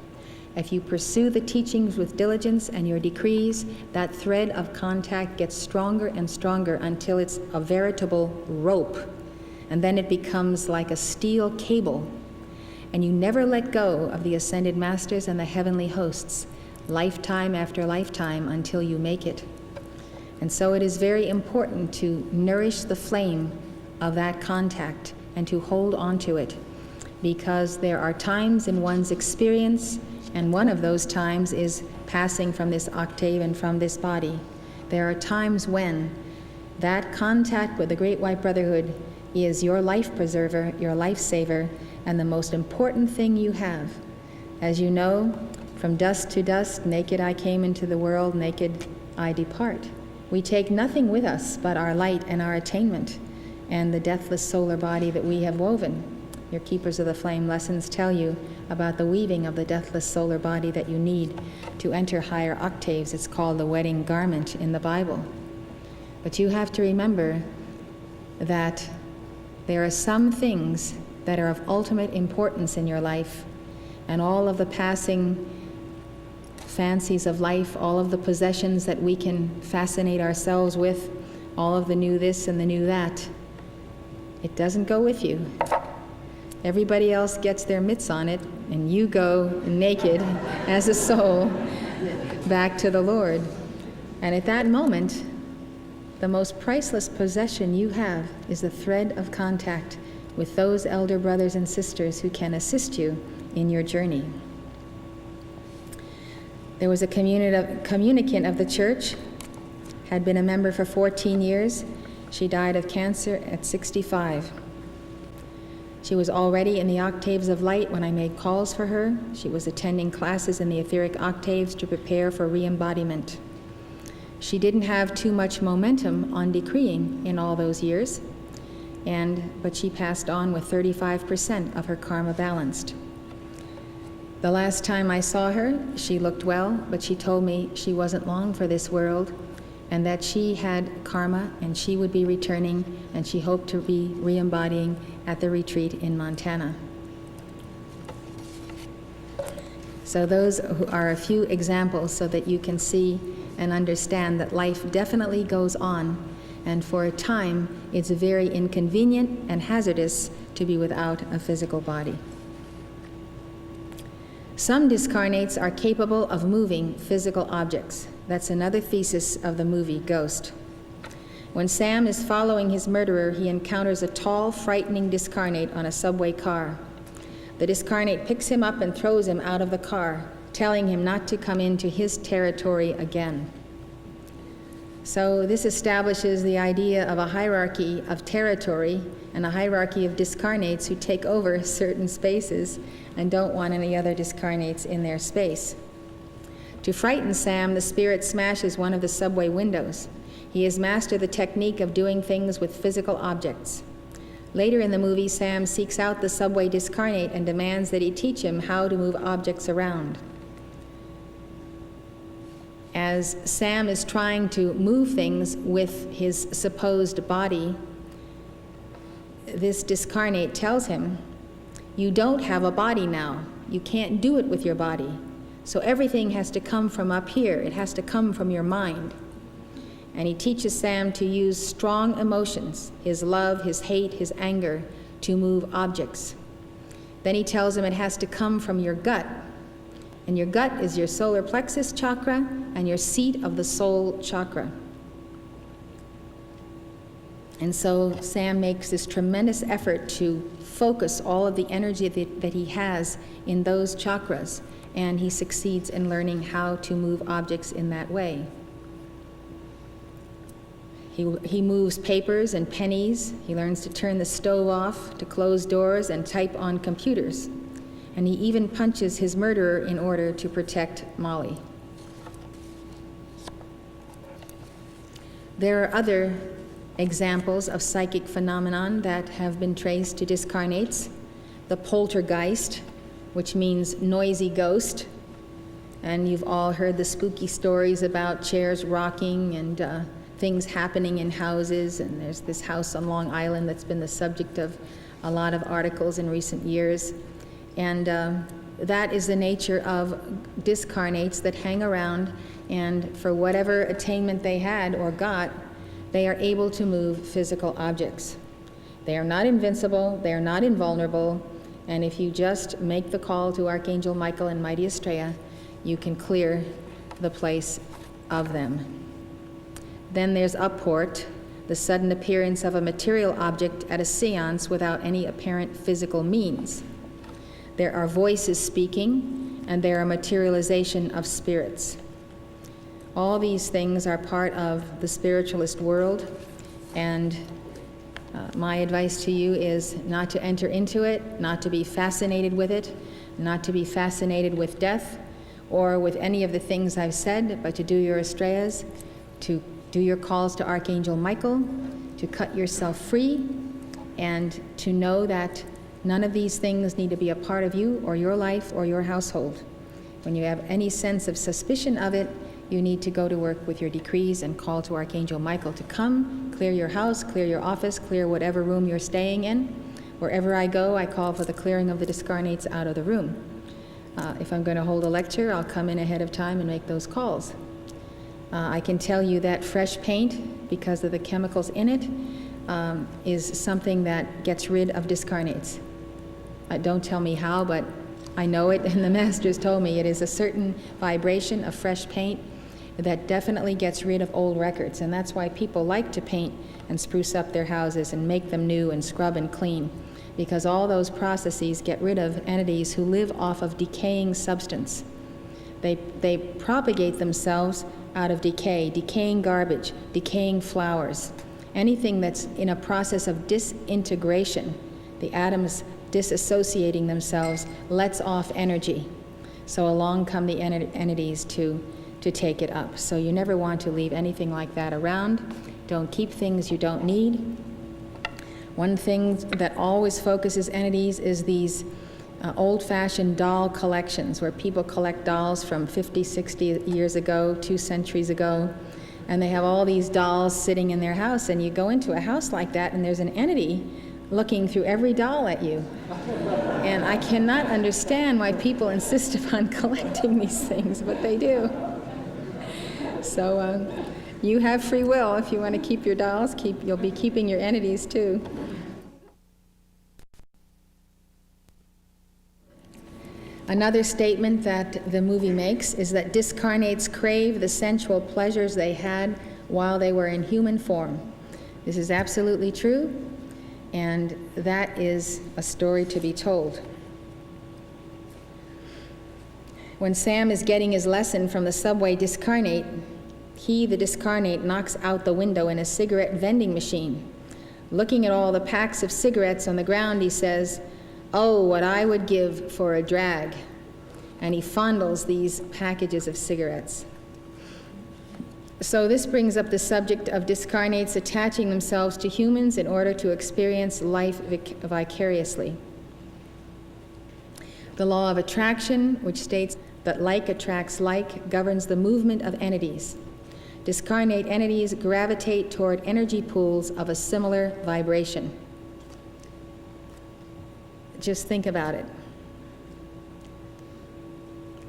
If you pursue the teachings with diligence and your decrees, that thread of contact gets stronger and stronger until it's a veritable rope. And then it becomes like a steel cable. And you never let go of the Ascended Masters and the heavenly hosts, lifetime after lifetime, until you make it. And so it is very important to nourish the flame of that contact and to hold on to it, because there are times in one's experience, and one of those times is passing from this octave and from this body. There are times when that contact with the Great White Brotherhood is your life preserver, your life saver, and the most important thing you have. As you know, from dust to dust, naked I came into the world, naked I depart. We take nothing with us but our light and our attainment and the deathless solar body that we have woven. Your Keepers of the Flame lessons tell you about the weaving of the deathless solar body that you need to enter higher octaves. It's called the wedding garment in the Bible. But you have to remember that there are some things that are of ultimate importance in your life, and all of the passing fancies of life, all of the possessions that we can fascinate ourselves with, all of the new this and the new that, it doesn't go with you. Everybody else gets their mitts on it, and you go naked as a soul back to the Lord. And at that moment, the most priceless possession you have is the thread of contact with those elder brothers and sisters who can assist you in your journey. There was a communicant of the church, had been a member for 14 years. She died of cancer at 65. She was already in the octaves of light when I made calls for her. She was attending classes in the etheric octaves to prepare for re-embodiment. She didn't have too much momentum on decreeing in all those years, but she passed on with 35% of her karma balanced. The last time I saw her, she looked well, but she told me she wasn't long for this world, and that she had karma and she would be returning, and she hoped to be re-embodying at the retreat in Montana. So those are a few examples so that you can see and understand that life definitely goes on, and for a time it's very inconvenient and hazardous to be without a physical body. Some discarnates are capable of moving physical objects. That's another thesis of the movie Ghost. When Sam is following his murderer, he encounters a tall, frightening discarnate on a subway car. The discarnate picks him up and throws him out of the car, telling him not to come into his territory again. So this establishes the idea of a hierarchy of territory and a hierarchy of discarnates who take over certain spaces and don't want any other discarnates in their space. To frighten Sam, the spirit smashes one of the subway windows. He has mastered the technique of doing things with physical objects. Later in the movie, Sam seeks out the subway discarnate and demands that he teach him how to move objects around. As Sam is trying to move things with his supposed body, this discarnate tells him, "You don't have a body now. You can't do it with your body. So everything has to come from up here. It has to come from your mind." And he teaches Sam to use strong emotions, his love, his hate, his anger, to move objects. Then he tells him it has to come from your gut. And your gut is your solar plexus chakra and your seat of the soul chakra. And so Sam makes this tremendous effort to focus all of the energy that he has in those chakras, and he succeeds in learning how to move objects in that way. He moves papers and pennies. He learns to turn the stove off, to close doors, and type on computers. And he even punches his murderer in order to protect Molly. There are other examples of psychic phenomenon that have been traced to discarnates. The poltergeist, which means noisy ghost. And you've all heard the spooky stories about chairs rocking and things happening in houses. And there's this house on Long Island that's been the subject of a lot of articles in recent years. And that is the nature of discarnates that hang around, and for whatever attainment they had or got, they are able to move physical objects. They are not invincible, they are not invulnerable, and if you just make the call to Archangel Michael and Mighty Estrella, you can clear the place of them. Then there's upport, the sudden appearance of a material object at a seance without any apparent physical means. There are voices speaking, and there are materialization of spirits. All these things are part of the spiritualist world, and my advice to you is not to enter into it, not to be fascinated with it, not to be fascinated with death or with any of the things I've said, but to do your Estrellas, to do your calls to Archangel Michael, to cut yourself free, and to know that none of these things need to be a part of you or your life or your household. When you have any sense of suspicion of it, you need to go to work with your decrees and call to Archangel Michael to come, clear your house, clear your office, clear whatever room you're staying in. Wherever I go, I call for the clearing of the discarnates out of the room. If I'm going to hold a lecture, I'll come in ahead of time and make those calls. I can tell you that fresh paint, because of the chemicals in it, is something that gets rid of discarnates. Don't tell me how, but I know it, and the masters told me it is a certain vibration of fresh paint that definitely gets rid of old records, and that's why people like to paint and spruce up their houses and make them new and scrub and clean, because all those processes get rid of entities who live off of decaying substance. They propagate themselves out of decay, decaying garbage, decaying flowers, anything that's in a process of disintegration. The atoms disassociating themselves lets off energy. So along come the entities to take it up. So you never want to leave anything like that around. Don't keep things you don't need. One thing that always focuses entities is these old-fashioned doll collections where people collect dolls from 50, 60 years ago, 2 centuries ago, and they have all these dolls sitting in their house, and you go into a house like that and there's an entity looking through every doll at you. And I cannot understand why people insist upon collecting these things, but they do. So you have free will. If you want to keep your dolls, you'll be keeping your entities too. Another statement that the movie makes is that discarnates crave the sensual pleasures they had while they were in human form. This is absolutely true, and that is a story to be told. When Sam is getting his lesson from the subway discarnate, He, the discarnate, knocks out the window in a cigarette vending machine. Looking at all the packs of cigarettes on the ground, he says, "Oh, what I would give for a drag." And he fondles these packages of cigarettes. So this brings up the subject of discarnates attaching themselves to humans in order to experience life vicariously. The law of attraction, which states that like attracts like, governs the movement of entities. Discarnate entities gravitate toward energy pools of a similar vibration. Just think about it.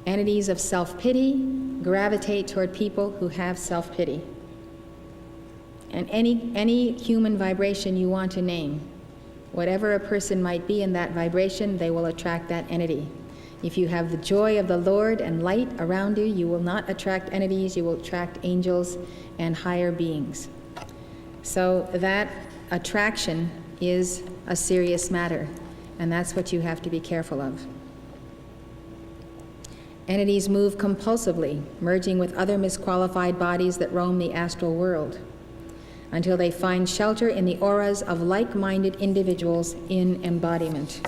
Entities of self-pity gravitate toward people who have self-pity. And any human vibration you want to name, whatever a person might be in that vibration, they will attract that entity. If you have the joy of the Lord and light around you, you will not attract entities, you will attract angels and higher beings. So that attraction is a serious matter, and that's what you have to be careful of. Entities move compulsively, merging with other misqualified bodies that roam the astral world, until they find shelter in the auras of like-minded individuals in embodiment.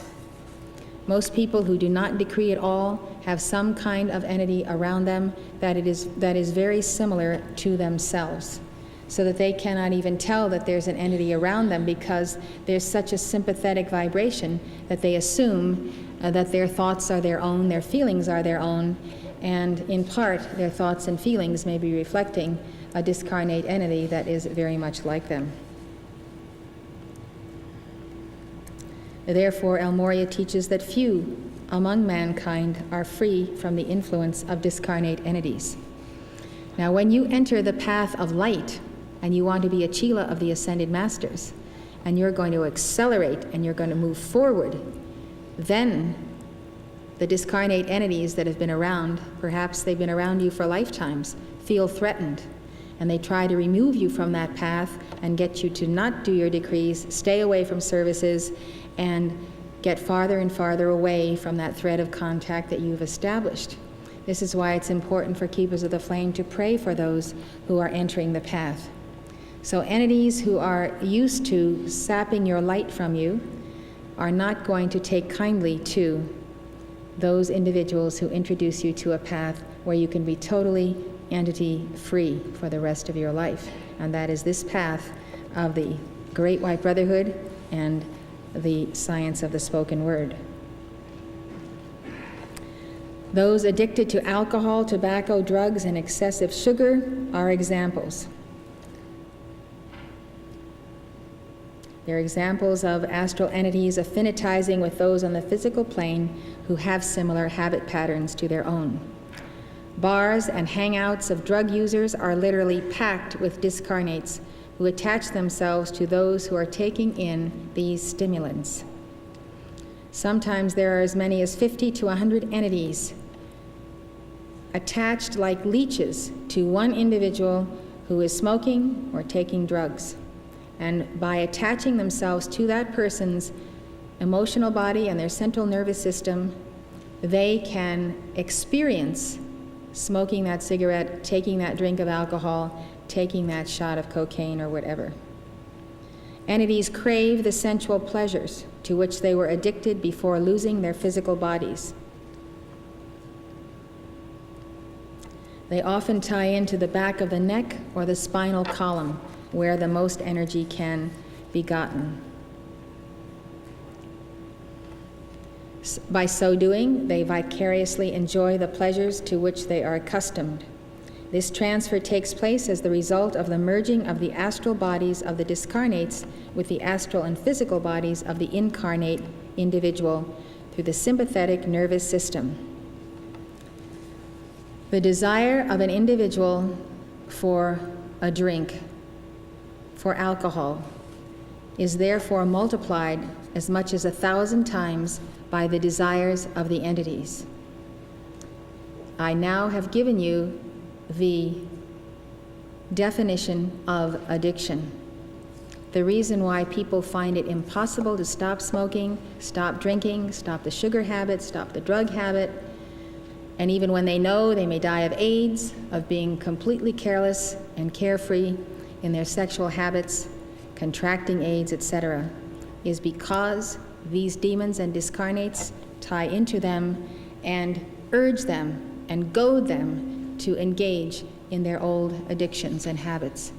Most people who do not decree at all have some kind of entity around them that is very similar to themselves, so that they cannot even tell that there's an entity around them because there's such a sympathetic vibration that they assume that their thoughts are their own, their feelings are their own, and in part their thoughts and feelings may be reflecting a discarnate entity that is very much like them. Therefore, El Morya teaches that few among mankind are free from the influence of discarnate entities. Now, when you enter the path of light and you want to be a Chela of the Ascended Masters, and you're going to accelerate and you're going to move forward, then the discarnate entities that have been around, perhaps they've been around you for lifetimes, feel threatened. And they try to remove you from that path and get you to not do your decrees, stay away from services, and get farther and farther away from that thread of contact that you've established. This is why it's important for Keepers of the Flame to pray for those who are entering the path. So entities who are used to sapping your light from you are not going to take kindly to those individuals who introduce you to a path where you can be totally entity-free for the rest of your life. And that is this path of the Great White Brotherhood and the science of the spoken word. Those addicted to alcohol, tobacco, drugs, and excessive sugar are examples. They're examples of astral entities affinitizing with those on the physical plane who have similar habit patterns to their own. Bars and hangouts of drug users are literally packed with discarnates who attach themselves to those who are taking in these stimulants. Sometimes there are as many as 50 to 100 entities attached like leeches to one individual who is smoking or taking drugs. And by attaching themselves to that person's emotional body and their central nervous system, they can experience smoking that cigarette, taking that drink of alcohol, taking that shot of cocaine or whatever. Entities crave the sensual pleasures to which they were addicted before losing their physical bodies. They often tie into the back of the neck or the spinal column, where the most energy can be gotten. By so doing, they vicariously enjoy the pleasures to which they are accustomed. This transfer takes place as the result of the merging of the astral bodies of the discarnates with the astral and physical bodies of the incarnate individual through the sympathetic nervous system. The desire of an individual for a drink, for alcohol, is therefore multiplied as much as 1,000 times by the desires of the entities. I now have given you the definition of addiction. The reason why people find it impossible to stop smoking, stop drinking, stop the sugar habit, stop the drug habit, And even when they know, they may die of AIDS, of being completely careless and carefree in their sexual habits, contracting AIDS, etc., is because these demons and discarnates tie into them and urge them and goad them to engage in their old addictions and habits.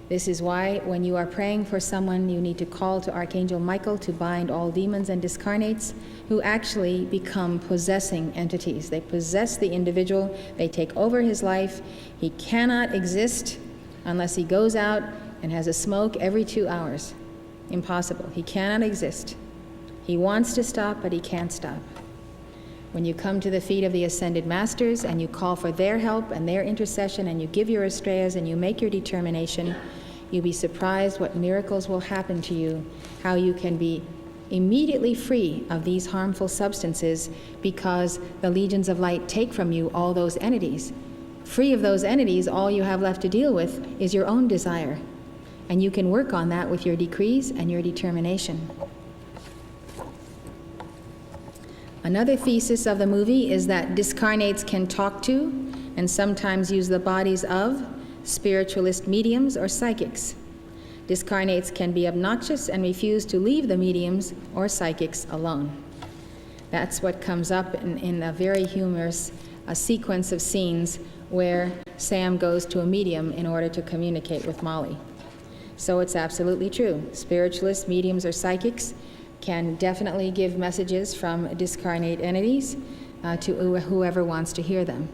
This is why when you are praying for someone, you need to call to Archangel Michael to bind all demons and discarnates who actually become possessing entities. They possess the individual, they take over his life. He cannot exist unless he goes out and has a smoke every 2 hours. Impossible. He cannot exist. He wants to stop, but he can't stop. When you come to the feet of the Ascended Masters and you call for their help and their intercession and you give your estrellas and you make your determination, you'll be surprised what miracles will happen to you, how you can be immediately free of these harmful substances because the legions of light take from you all those entities. Free of those entities, all you have left to deal with is your own desire. And you can work on that with your decrees and your determination. Another thesis of the movie is that discarnates can talk to and sometimes use the bodies of spiritualist mediums or psychics. Discarnates can be obnoxious and refuse to leave the mediums or psychics alone. That's what comes up in a very humorous sequence of scenes where Sam goes to a medium in order to communicate with Molly. So it's absolutely true. Spiritualists, mediums, or psychics can definitely give messages from discarnate entities to whoever wants to hear them.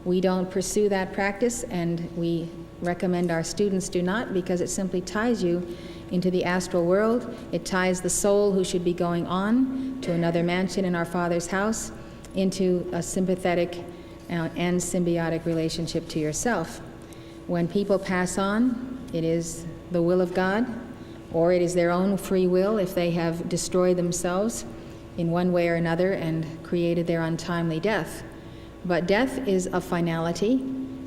We don't pursue that practice, and we recommend our students do not, because it simply ties you into the astral world. It ties the soul who should be going on to another mansion in our Father's house into a sympathetic and symbiotic relationship to yourself. When people pass on, it is the will of God, or it is their own free will if they have destroyed themselves in one way or another and created their untimely death. But death is a finality,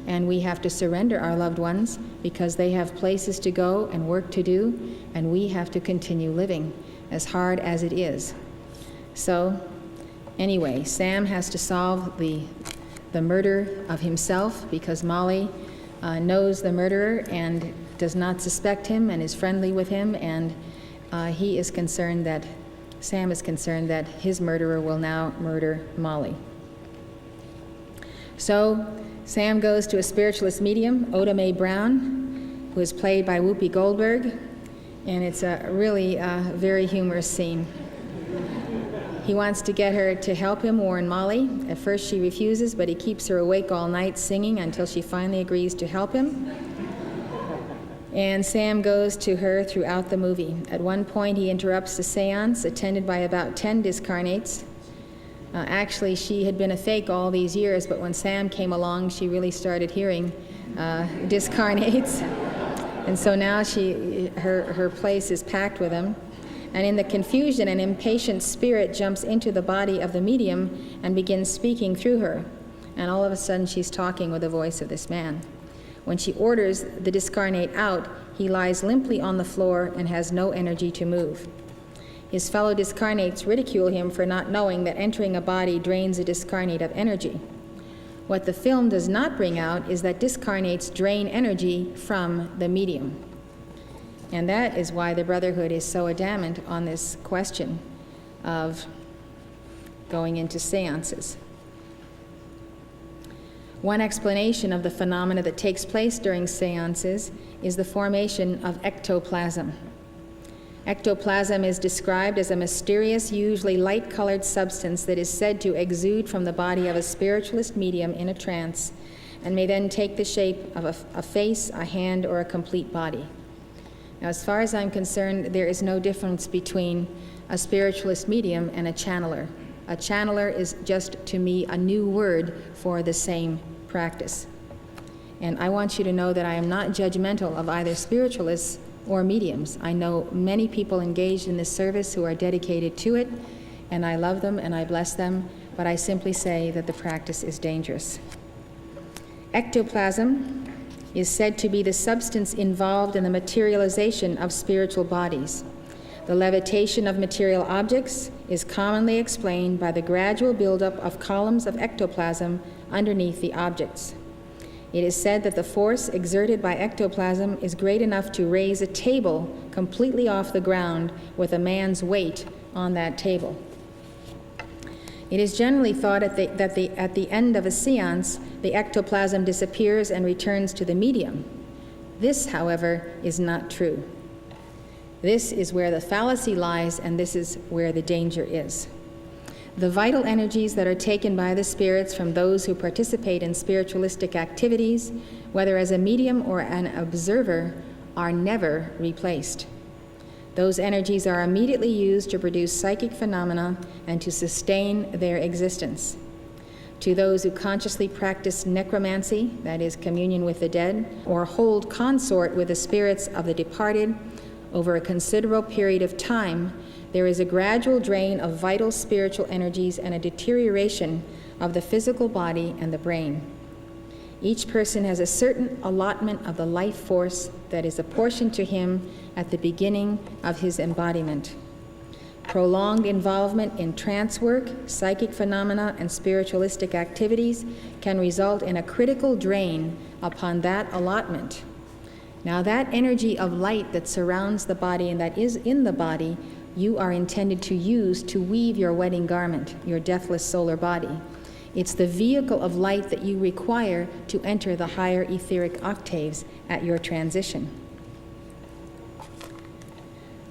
and we have to surrender our loved ones because they have places to go and work to do, and we have to continue living, as hard as it is. So, anyway, Sam has to solve the murder of himself because Molly knows the murderer and does not suspect him and is friendly with him, and he is concerned that, Sam is concerned that his murderer will now murder Molly. So Sam goes to a spiritualist medium, Oda Mae Brown, who is played by Whoopi Goldberg, and it's a really very humorous scene. He wants to get her to help him warn Molly. At first she refuses, but he keeps her awake all night singing until she finally agrees to help him. And Sam goes to her throughout the movie. At one point, he interrupts the seance, attended by about 10 discarnates. Actually, she had been a fake all these years, but when Sam came along, she really started hearing discarnates. And so now her place is packed with them. And in the confusion, an impatient spirit jumps into the body of the medium and begins speaking through her. And all of a sudden, she's talking with the voice of this man. When she orders the discarnate out, he lies limply on the floor and has no energy to move. His fellow discarnates ridicule him for not knowing that entering a body drains a discarnate of energy. What the film does not bring out is that discarnates drain energy from the medium. And that is why the Brotherhood is so adamant on this question of going into seances. One explanation of the phenomena that takes place during seances is the formation of ectoplasm. Ectoplasm is described as a mysterious, usually light-colored substance that is said to exude from the body of a spiritualist medium in a trance and may then take the shape of a face, a hand, or a complete body. Now, as far as I'm concerned, there is no difference between a spiritualist medium and a channeler. A channeler is just, to me, a new word for the same practice. And I want you to know that I am not judgmental of either spiritualists or mediums. I know many people engaged in this service who are dedicated to it, and I love them and I bless them, but I simply say that the practice is dangerous. Ectoplasm is said to be the substance involved in the materialization of spiritual bodies, the levitation of material objects, is commonly explained by the gradual buildup of columns of ectoplasm underneath the objects. It is said that the force exerted by ectoplasm is great enough to raise a table completely off the ground with a man's weight on that table. It is generally thought that at the end of a seance, the ectoplasm disappears and returns to the medium. This, however, is not true. This is where the fallacy lies, and this is where the danger is. The vital energies that are taken by the spirits from those who participate in spiritualistic activities, whether as a medium or an observer, are never replaced. Those energies are immediately used to produce psychic phenomena and to sustain their existence. To those who consciously practice necromancy, that is, communion with the dead, or hold consort with the spirits of the departed over a considerable period of time, there is a gradual drain of vital spiritual energies and a deterioration of the physical body and the brain. Each person has a certain allotment of the life force that is apportioned to him at the beginning of his embodiment. Prolonged involvement in trance work, psychic phenomena, and spiritualistic activities can result in a critical drain upon that allotment. Now, that energy of light that surrounds the body and that is in the body, you are intended to use to weave your wedding garment, your deathless solar body. It's the vehicle of light that you require to enter the higher etheric octaves at your transition.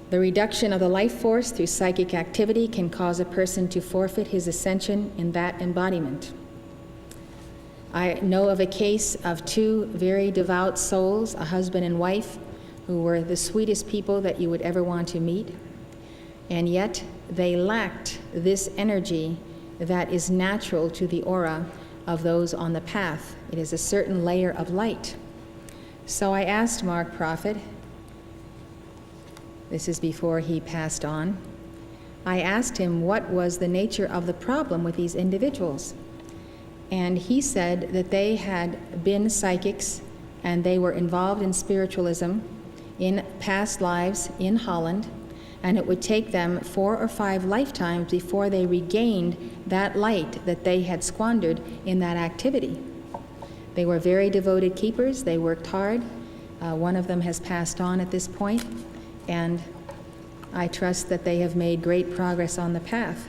The reduction of the life force through psychic activity can cause a person to forfeit his ascension in that embodiment. I know of a case of two very devout souls, a husband and wife, who were the sweetest people that you would ever want to meet, and yet they lacked this energy that is natural to the aura of those on the path. It is a certain layer of light. So I asked Mark Prophet, this is before he passed on, I asked him what was the nature of the problem with these individuals. And he said that they had been psychics and they were involved in spiritualism in past lives in Holland, and it would take them 4 or 5 lifetimes before they regained that light that they had squandered in that activity. They were very devoted keepers. They worked hard. One of them has passed on at this point, and I trust that they have made great progress on the path.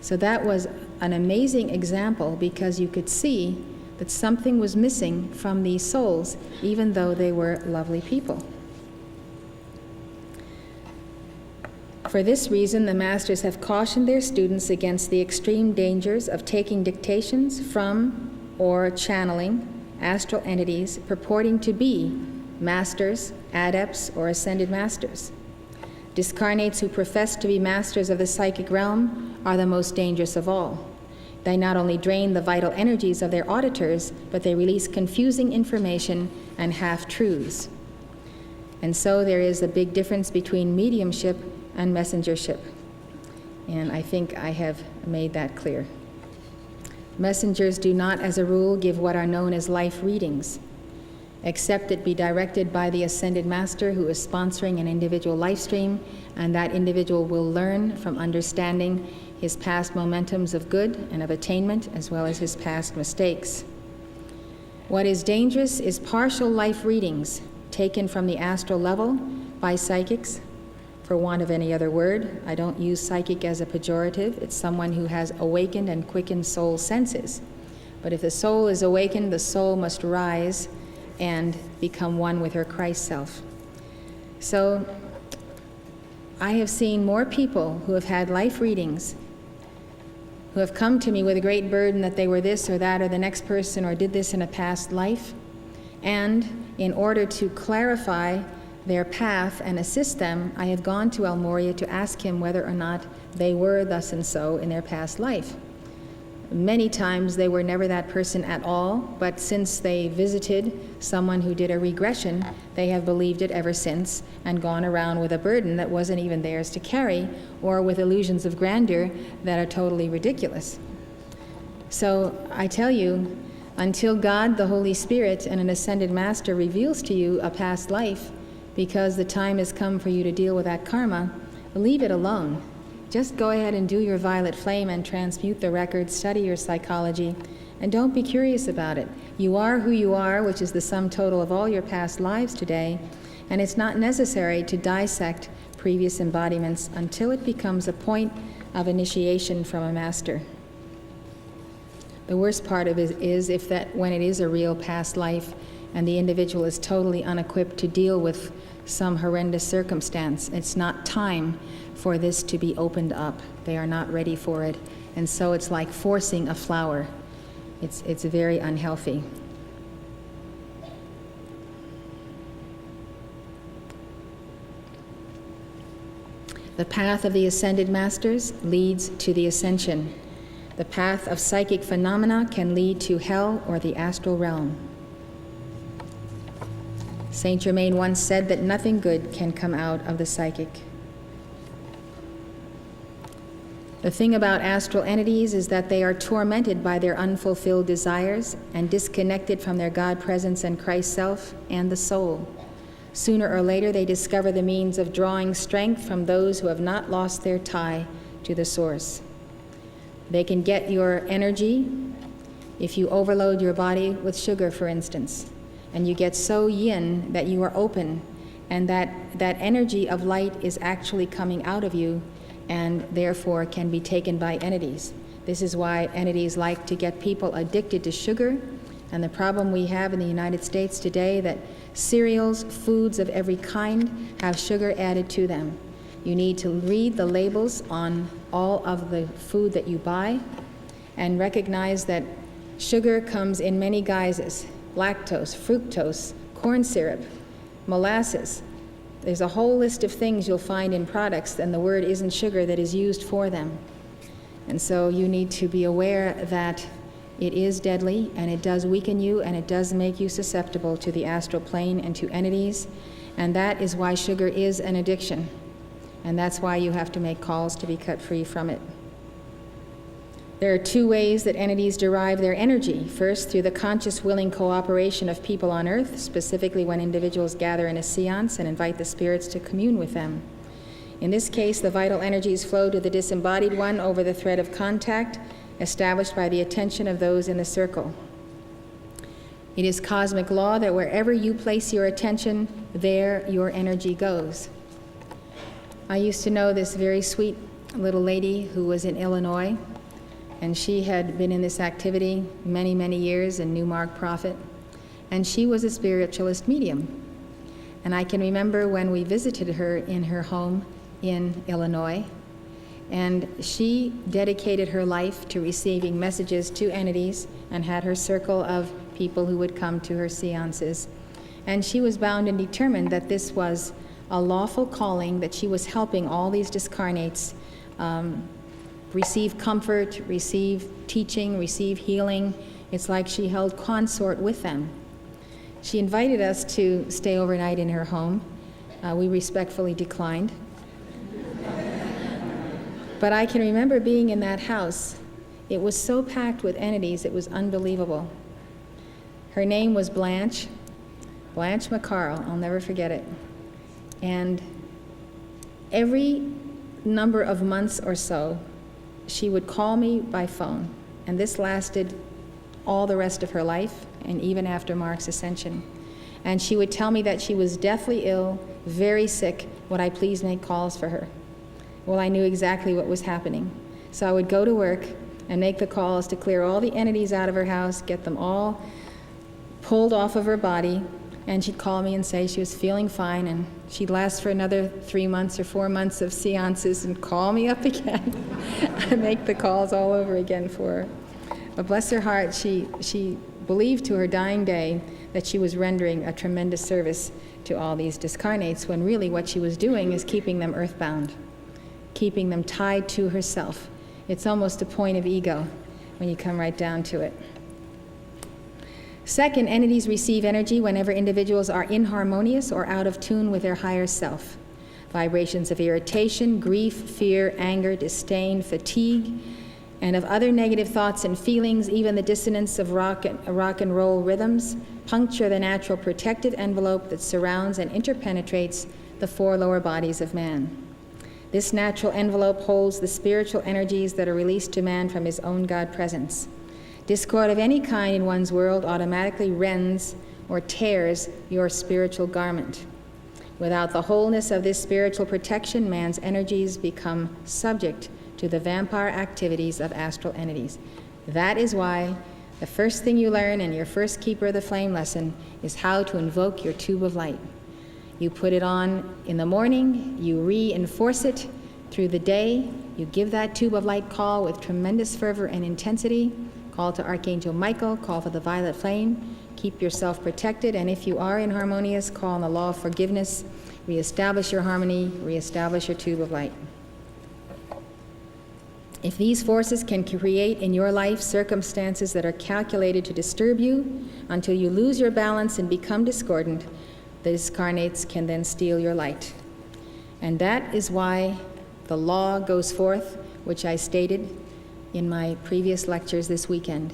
So that was an amazing example, because you could see that something was missing from these souls, even though they were lovely people. For this reason, the masters have cautioned their students against the extreme dangers of taking dictations from or channeling astral entities purporting to be masters, adepts, or ascended masters. Discarnates who profess to be masters of the psychic realm are the most dangerous of all. They not only drain the vital energies of their auditors, but they release confusing information and half-truths. And so there is a big difference between mediumship and messengership. And I think I have made that clear. Messengers do not, as a rule, give what are known as life readings, except it be directed by the Ascended Master who is sponsoring an individual life stream, and that individual will learn from understanding his past momentums of good and of attainment, as well as his past mistakes. What is dangerous is partial life readings taken from the astral level by psychics. For want of any other word, I don't use psychic as a pejorative. It's someone who has awakened and quickened soul senses. But if the soul is awakened, the soul must rise and become one with her Christ self. So I have seen more people who have had life readings, who have come to me with a great burden that they were this or that or the next person or did this in a past life. And in order to clarify their path and assist them, I have gone to El Moria to ask him whether or not they were thus and so in their past life. Many times they were never that person at all, but since they visited someone who did a regression, they have believed it ever since and gone around with a burden that wasn't even theirs to carry, or with illusions of grandeur that are totally ridiculous. So I tell you, until God, the Holy Spirit, and an ascended master reveals to you a past life, because the time has come for you to deal with that karma, leave it alone. Just go ahead and do your violet flame and transmute the records, study your psychology, and don't be curious about it. You are who you are, which is the sum total of all your past lives today, and it's not necessary to dissect previous embodiments until it becomes a point of initiation from a master. The worst part of it is if that when it is a real past life and the individual is totally unequipped to deal with some horrendous circumstance, it's not time for this to be opened up. They are not ready for it. And so it's like forcing a flower. It's very unhealthy. The path of the ascended masters leads to the ascension. The path of psychic phenomena can lead to hell or the astral realm. Saint Germain once said that nothing good can come out of the psychic. The thing about astral entities is that they are tormented by their unfulfilled desires and disconnected from their God presence and Christ self and the soul. Sooner or later, they discover the means of drawing strength from those who have not lost their tie to the source. They can get your energy if you overload your body with sugar, for instance, and you get so yin that you are open, and that energy of light is actually coming out of you and therefore can be taken by entities. This is why entities like to get people addicted to sugar, and the problem we have in the United States today that cereals, foods of every kind have sugar added to them. You need to read the labels on all of the food that you buy and recognize that sugar comes in many guises: lactose, fructose, corn syrup, molasses. There's a whole list of things you'll find in products, and the word isn't sugar that is used for them. And so you need to be aware that it is deadly, and it does weaken you, and it does make you susceptible to the astral plane and to entities, and that is why sugar is an addiction, and that's why you have to make calls to be cut free from it. There are two ways that entities derive their energy. First, through the conscious, willing cooperation of people on Earth, specifically when individuals gather in a seance and invite the spirits to commune with them. In this case, the vital energies flow to the disembodied one over the thread of contact established by the attention of those in the circle. It is cosmic law that wherever you place your attention, there your energy goes. I used to know this very sweet little lady who was in Illinois, and she had been in this activity many, many years in Newmark Prophet, and she was a spiritualist medium. And I can remember when we visited her in her home in Illinois, and she dedicated her life to receiving messages to entities and had her circle of people who would come to her seances. And she was bound and determined that this was a lawful calling, that she was helping all these discarnates receive comfort, receive teaching, receive healing. It's like she held consort with them. She invited us to stay overnight in her home. We respectfully declined. But I can remember being in that house. It was so packed with entities, it was unbelievable. Her name was Blanche McCarl, I'll never forget it. And every number of months or so, she would call me by phone, and this lasted all the rest of her life, and even after Mark's ascension. And she would tell me that she was deathly ill, very sick, would I please make calls for her? Well, I knew exactly what was happening. So I would go to work and make the calls to clear all the entities out of her house, get them all pulled off of her body, and she'd call me and say she was feeling fine, and she'd last for another 3 months or 4 months of seances and call me up again and make the calls all over again for her. But bless her heart, she believed to her dying day that she was rendering a tremendous service to all these discarnates, when really what she was doing is keeping them earthbound, keeping them tied to herself. It's almost a point of ego when you come right down to it. Second, entities receive energy whenever individuals are inharmonious or out of tune with their higher self. Vibrations of irritation, grief, fear, anger, disdain, fatigue, and of other negative thoughts and feelings, even the dissonance of rock and roll rhythms, puncture the natural protective envelope that surrounds and interpenetrates the 4 lower bodies of man. This natural envelope holds the spiritual energies that are released to man from his own God presence. Discord of any kind in one's world automatically rends or tears your spiritual garment. Without the wholeness of this spiritual protection, man's energies become subject to the vampire activities of astral entities. That is why the first thing you learn in your first Keeper of the Flame lesson is how to invoke your tube of light. You put it on in the morning, you reinforce it through the day, you give that tube of light call with tremendous fervor and intensity, call to Archangel Michael, call for the violet flame, keep yourself protected, and if you are inharmonious, call on the law of forgiveness, reestablish your harmony, reestablish your tube of light. If these forces can create in your life circumstances that are calculated to disturb you until you lose your balance and become discordant, the discarnates can then steal your light. And that is why the law goes forth, which I stated in my previous lectures this weekend,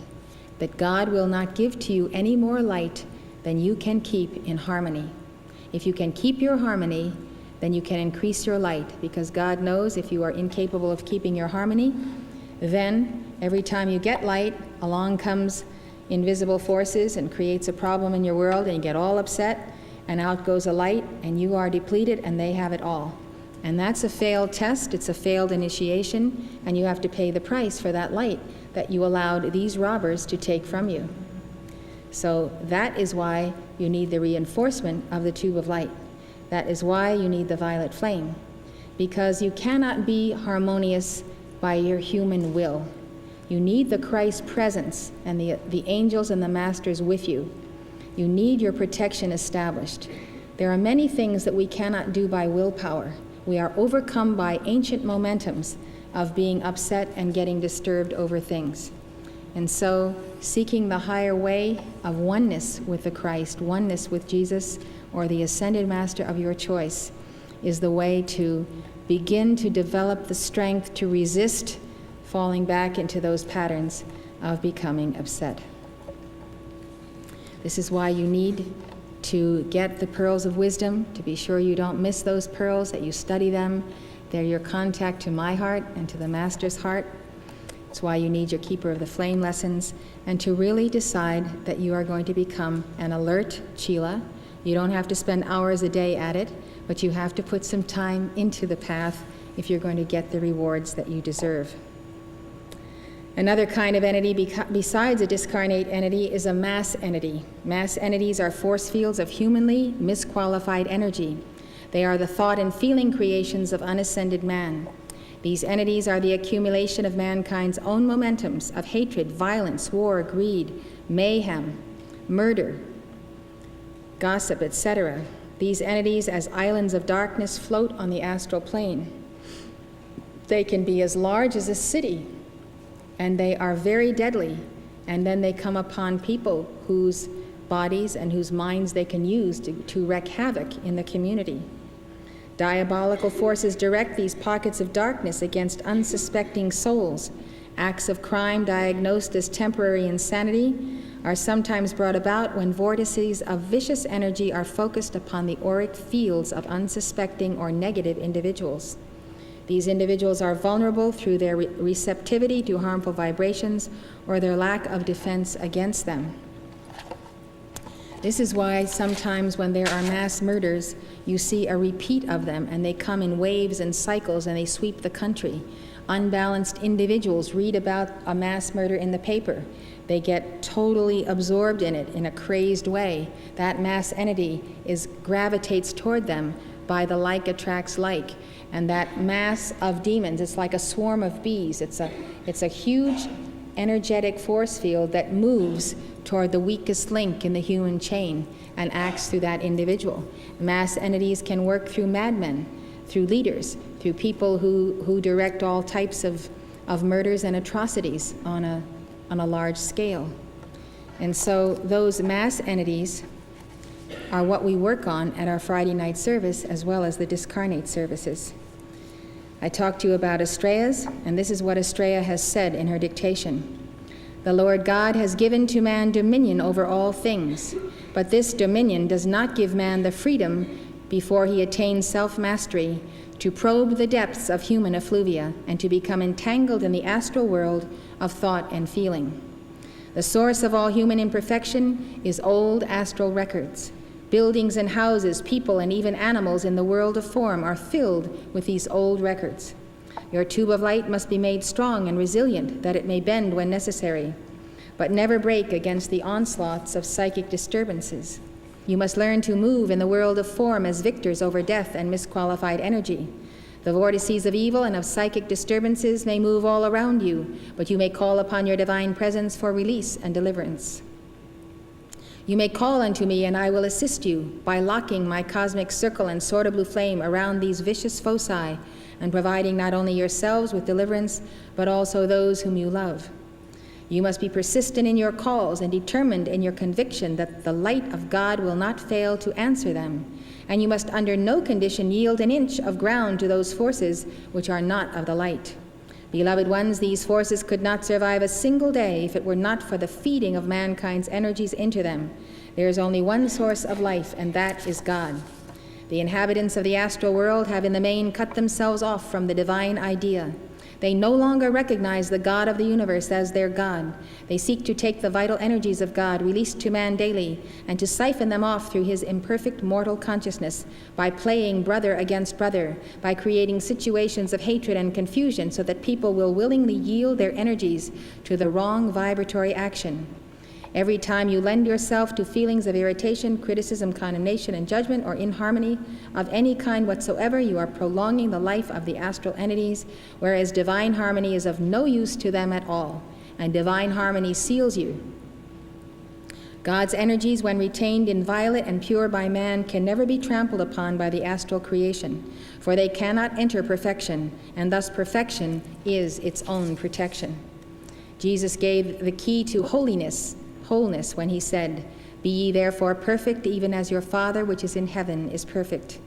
that God will not give to you any more light than you can keep in harmony. If you can keep your harmony, then you can increase your light, because God knows if you are incapable of keeping your harmony, then every time you get light, along comes invisible forces and creates a problem in your world, and you get all upset, and out goes a light, and you are depleted, and they have it all. And that's a failed test, it's a failed initiation, and you have to pay the price for that light that you allowed these robbers to take from you. So that is why you need the reinforcement of the tube of light. That is why you need the violet flame, because you cannot be harmonious by your human will. You need the Christ presence and the angels and the masters with you. You need your protection established. There are many things that we cannot do by willpower. We are overcome by ancient momentums of being upset and getting disturbed over things. And so, seeking the higher way of oneness with the Christ, oneness with Jesus, or the ascended master of your choice, is the way to begin to develop the strength to resist falling back into those patterns of becoming upset. This is why you need to get the pearls of wisdom, to be sure you don't miss those pearls, that you study them. They're your contact to my heart and to the Master's heart. It's why you need your Keeper of the Flame lessons, and to really decide that you are going to become an alert Chela. You don't have to spend hours a day at it, but you have to put some time into the path if you're going to get the rewards that you deserve. Another kind of entity besides a discarnate entity is a mass entity. Mass entities are force fields of humanly misqualified energy. They are the thought and feeling creations of unascended man. These entities are the accumulation of mankind's own momentums of hatred, violence, war, greed, mayhem, murder, gossip, etc. These entities, as islands of darkness, float on the astral plane. They can be as large as a city, and they are very deadly. And then they come upon people whose bodies and whose minds they can use to wreak havoc in the community. Diabolical forces direct these pockets of darkness against unsuspecting souls. Acts of crime diagnosed as temporary insanity are sometimes brought about when vortices of vicious energy are focused upon the auric fields of unsuspecting or negative individuals. These individuals are vulnerable through their receptivity to harmful vibrations or their lack of defense against them. This is why sometimes when there are mass murders, you see a repeat of them, and they come in waves and cycles, and they sweep the country. Unbalanced individuals read about a mass murder in the paper. They get totally absorbed in it in a crazed way. That mass entity gravitates toward them by the like attracts like. And that mass of demons, it's like a swarm of bees. It's a huge energetic force field that moves toward the weakest link in the human chain and acts through that individual. Mass entities can work through madmen, through leaders, through people who direct all types of murders and atrocities on a large scale. And so those mass entities are what we work on at our Friday night service, as well as the discarnate services. I talked to you about Estrellas, and this is what Estrella has said in her dictation. The Lord God has given to man dominion over all things, but this dominion does not give man the freedom before he attains self-mastery, to probe the depths of human effluvia and to become entangled in the astral world of thought and feeling. The source of all human imperfection is old astral records. Buildings and houses, people, and even animals in the world of form are filled with these old records. Your tube of light must be made strong and resilient that it may bend when necessary, but never break against the onslaughts of psychic disturbances. You must learn to move in the world of form as victors over death and misqualified energy. The vortices of evil and of psychic disturbances may move all around you, but you may call upon your divine presence for release and deliverance. You may call unto me, and I will assist you by locking my cosmic circle and sword of blue flame around these vicious foci and providing not only yourselves with deliverance, but also those whom you love. You must be persistent in your calls and determined in your conviction that the light of God will not fail to answer them, and you must under no condition yield an inch of ground to those forces which are not of the light. Beloved ones, these forces could not survive a single day if it were not for the feeding of mankind's energies into them. There is only one source of life, and that is God. The inhabitants of the astral world have in the main cut themselves off from the divine idea. They no longer recognize the God of the universe as their God. They seek to take the vital energies of God released to man daily and to siphon them off through his imperfect mortal consciousness by playing brother against brother, by creating situations of hatred and confusion so that people will willingly yield their energies to the wrong vibratory action. Every time you lend yourself to feelings of irritation, criticism, condemnation, and judgment, or inharmony of any kind whatsoever, you are prolonging the life of the astral entities, whereas divine harmony is of no use to them at all, and divine harmony seals you. God's energies, when retained inviolate and pure by man, can never be trampled upon by the astral creation, for they cannot enter perfection, and thus perfection is its own protection. Jesus gave the key to wholeness when he said, "Be ye therefore perfect, even as your Father which is in heaven is perfect."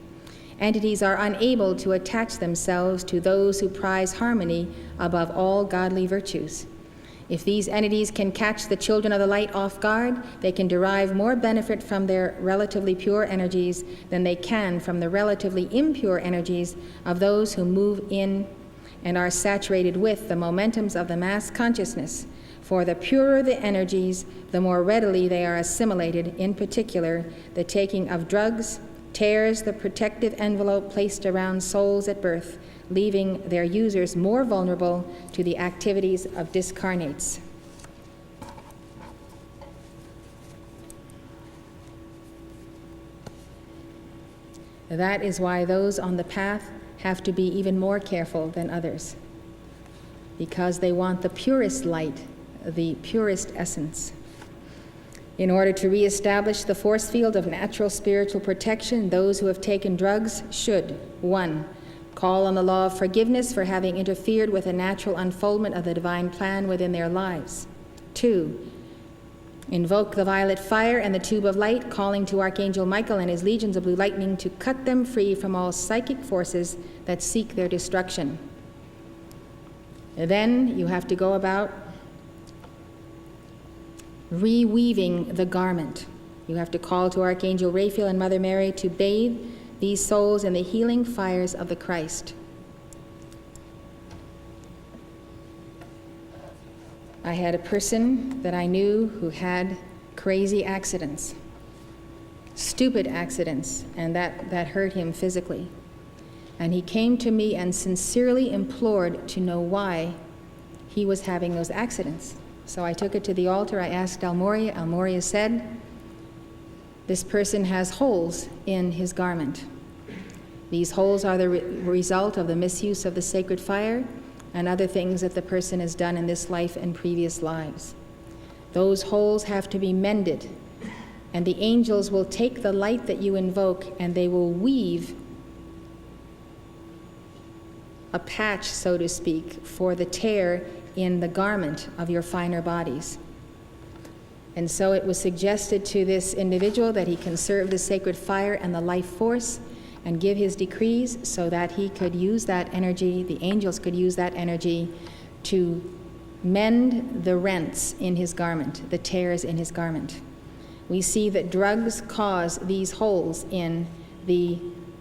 Entities are unable to attach themselves to those who prize harmony above all godly virtues. If these entities can catch the children of the light off guard, they can derive more benefit from their relatively pure energies than they can from the relatively impure energies of those who move in and are saturated with the momentums of the mass consciousness. For the purer the energies, the more readily they are assimilated. In particular, the taking of drugs tears the protective envelope placed around souls at birth, leaving their users more vulnerable to the activities of discarnates. That is why those on the path have to be even more careful than others, because they want the purest light, the purest essence. In order to reestablish the force field of natural spiritual protection, those who have taken drugs should, 1, call on the law of forgiveness for having interfered with a natural unfoldment of the divine plan within their lives. 2, invoke the violet fire and the tube of light, calling to Archangel Michael and his legions of blue lightning to cut them free from all psychic forces that seek their destruction. Then you have to go about reweaving the garment. You have to call to Archangel Raphael and Mother Mary to bathe these souls in the healing fires of the Christ. I had a person that I knew who had crazy accidents, stupid accidents, and that hurt him physically. And he came to me and sincerely implored to know why he was having those accidents. So I took it to the altar. I asked Almoria. Almoria said, this person has holes in his garment. These holes are the result of the misuse of the sacred fire and other things that the person has done in this life and previous lives. Those holes have to be mended, and the angels will take the light that you invoke and they will weave a patch, so to speak, for the tear in the garment of your finer bodies. And so it was suggested to this individual that he conserve the sacred fire and the life force and give his decrees so that he could use that energy, the angels could use that energy to mend the rents in his garment, the tears in his garment. We see that drugs cause these holes in the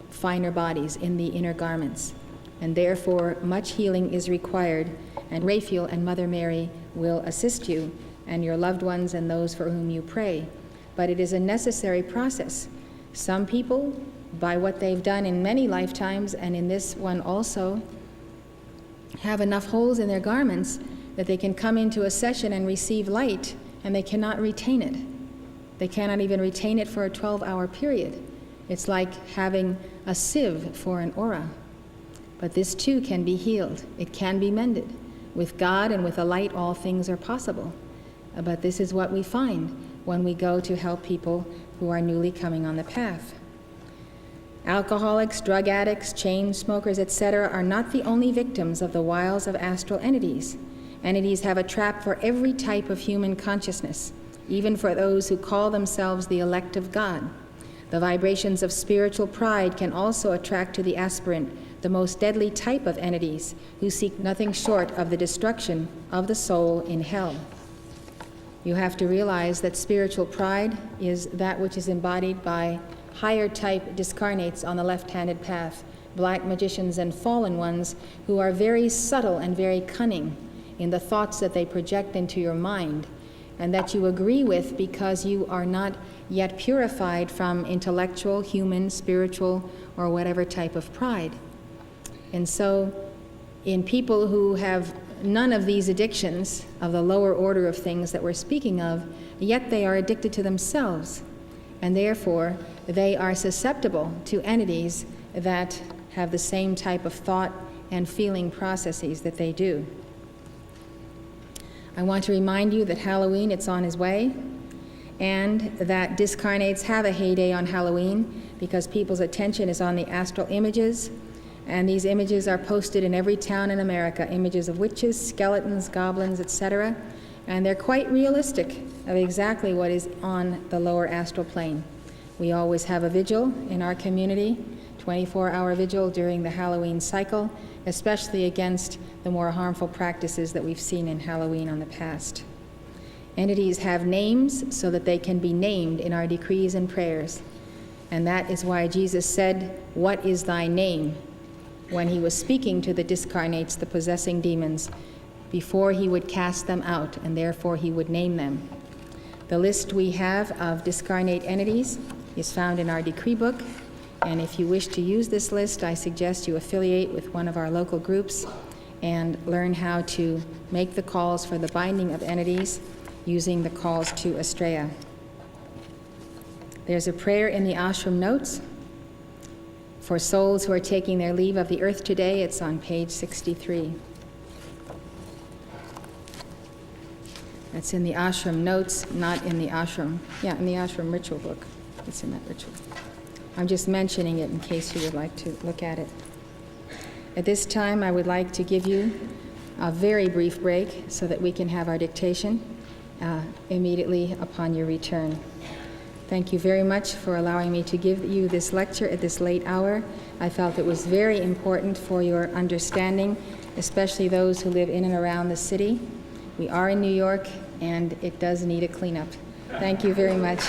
finer bodies, in the inner garments. And therefore, much healing is required, and Raphael and Mother Mary will assist you and your loved ones and those for whom you pray. But it is a necessary process. Some people, by what they've done in many lifetimes, and in this one also, have enough holes in their garments that they can come into a session and receive light, and they cannot retain it. They cannot even retain it for a 12-hour period. It's like having a sieve for an aura. But this too can be healed. It can be mended. With God and with a light, all things are possible. But this is what we find when we go to help people who are newly coming on the path. Alcoholics, drug addicts, chain smokers, etc. are not the only victims of the wiles of astral entities. Entities have a trap for every type of human consciousness, even for those who call themselves the elect of God. The vibrations of spiritual pride can also attract to the aspirant the most deadly type of entities who seek nothing short of the destruction of the soul in hell. You have to realize that spiritual pride is that which is embodied by higher type discarnates on the left-handed path, black magicians and fallen ones who are very subtle and very cunning in the thoughts that they project into your mind, and that you agree with because you are not yet purified from intellectual, human, spiritual, or whatever type of pride. And so in people who have none of these addictions of the lower order of things that we're speaking of, yet they are addicted to themselves, and therefore they are susceptible to entities that have the same type of thought and feeling processes that they do. I want to remind you that Halloween, it's on its way, and that discarnates have a heyday on Halloween because people's attention is on the astral images, and these images are posted in every town in America, images of witches, skeletons, goblins, etc., and they're quite realistic of exactly what is on the lower astral plane. We always have a vigil in our community, 24-hour vigil during the Halloween cycle, especially against the more harmful practices that we've seen in Halloween on the past. Entities have names so that they can be named in our decrees and prayers. And that is why Jesus said, "What is thy name?" when he was speaking to the discarnates, the possessing demons, before he would cast them out, and therefore he would name them. The list we have of discarnate entities is found in our decree book, and if you wish to use this list, I suggest you affiliate with one of our local groups and learn how to make the calls for the binding of entities using the calls to Astrea. There's a prayer in the ashram notes for souls who are taking their leave of the earth today. It's on page 63. That's in the ashram notes, not in the ashram. Yeah, in the ashram ritual book. It's in that ritual. I'm just mentioning it in case you would like to look at it. At this time, I would like to give you a very brief break so that we can have our dictation immediately upon your return. Thank you very much for allowing me to give you this lecture at this late hour. I felt it was very important for your understanding, especially those who live in and around the city. We are in New York, and it does need a cleanup. Thank you very much.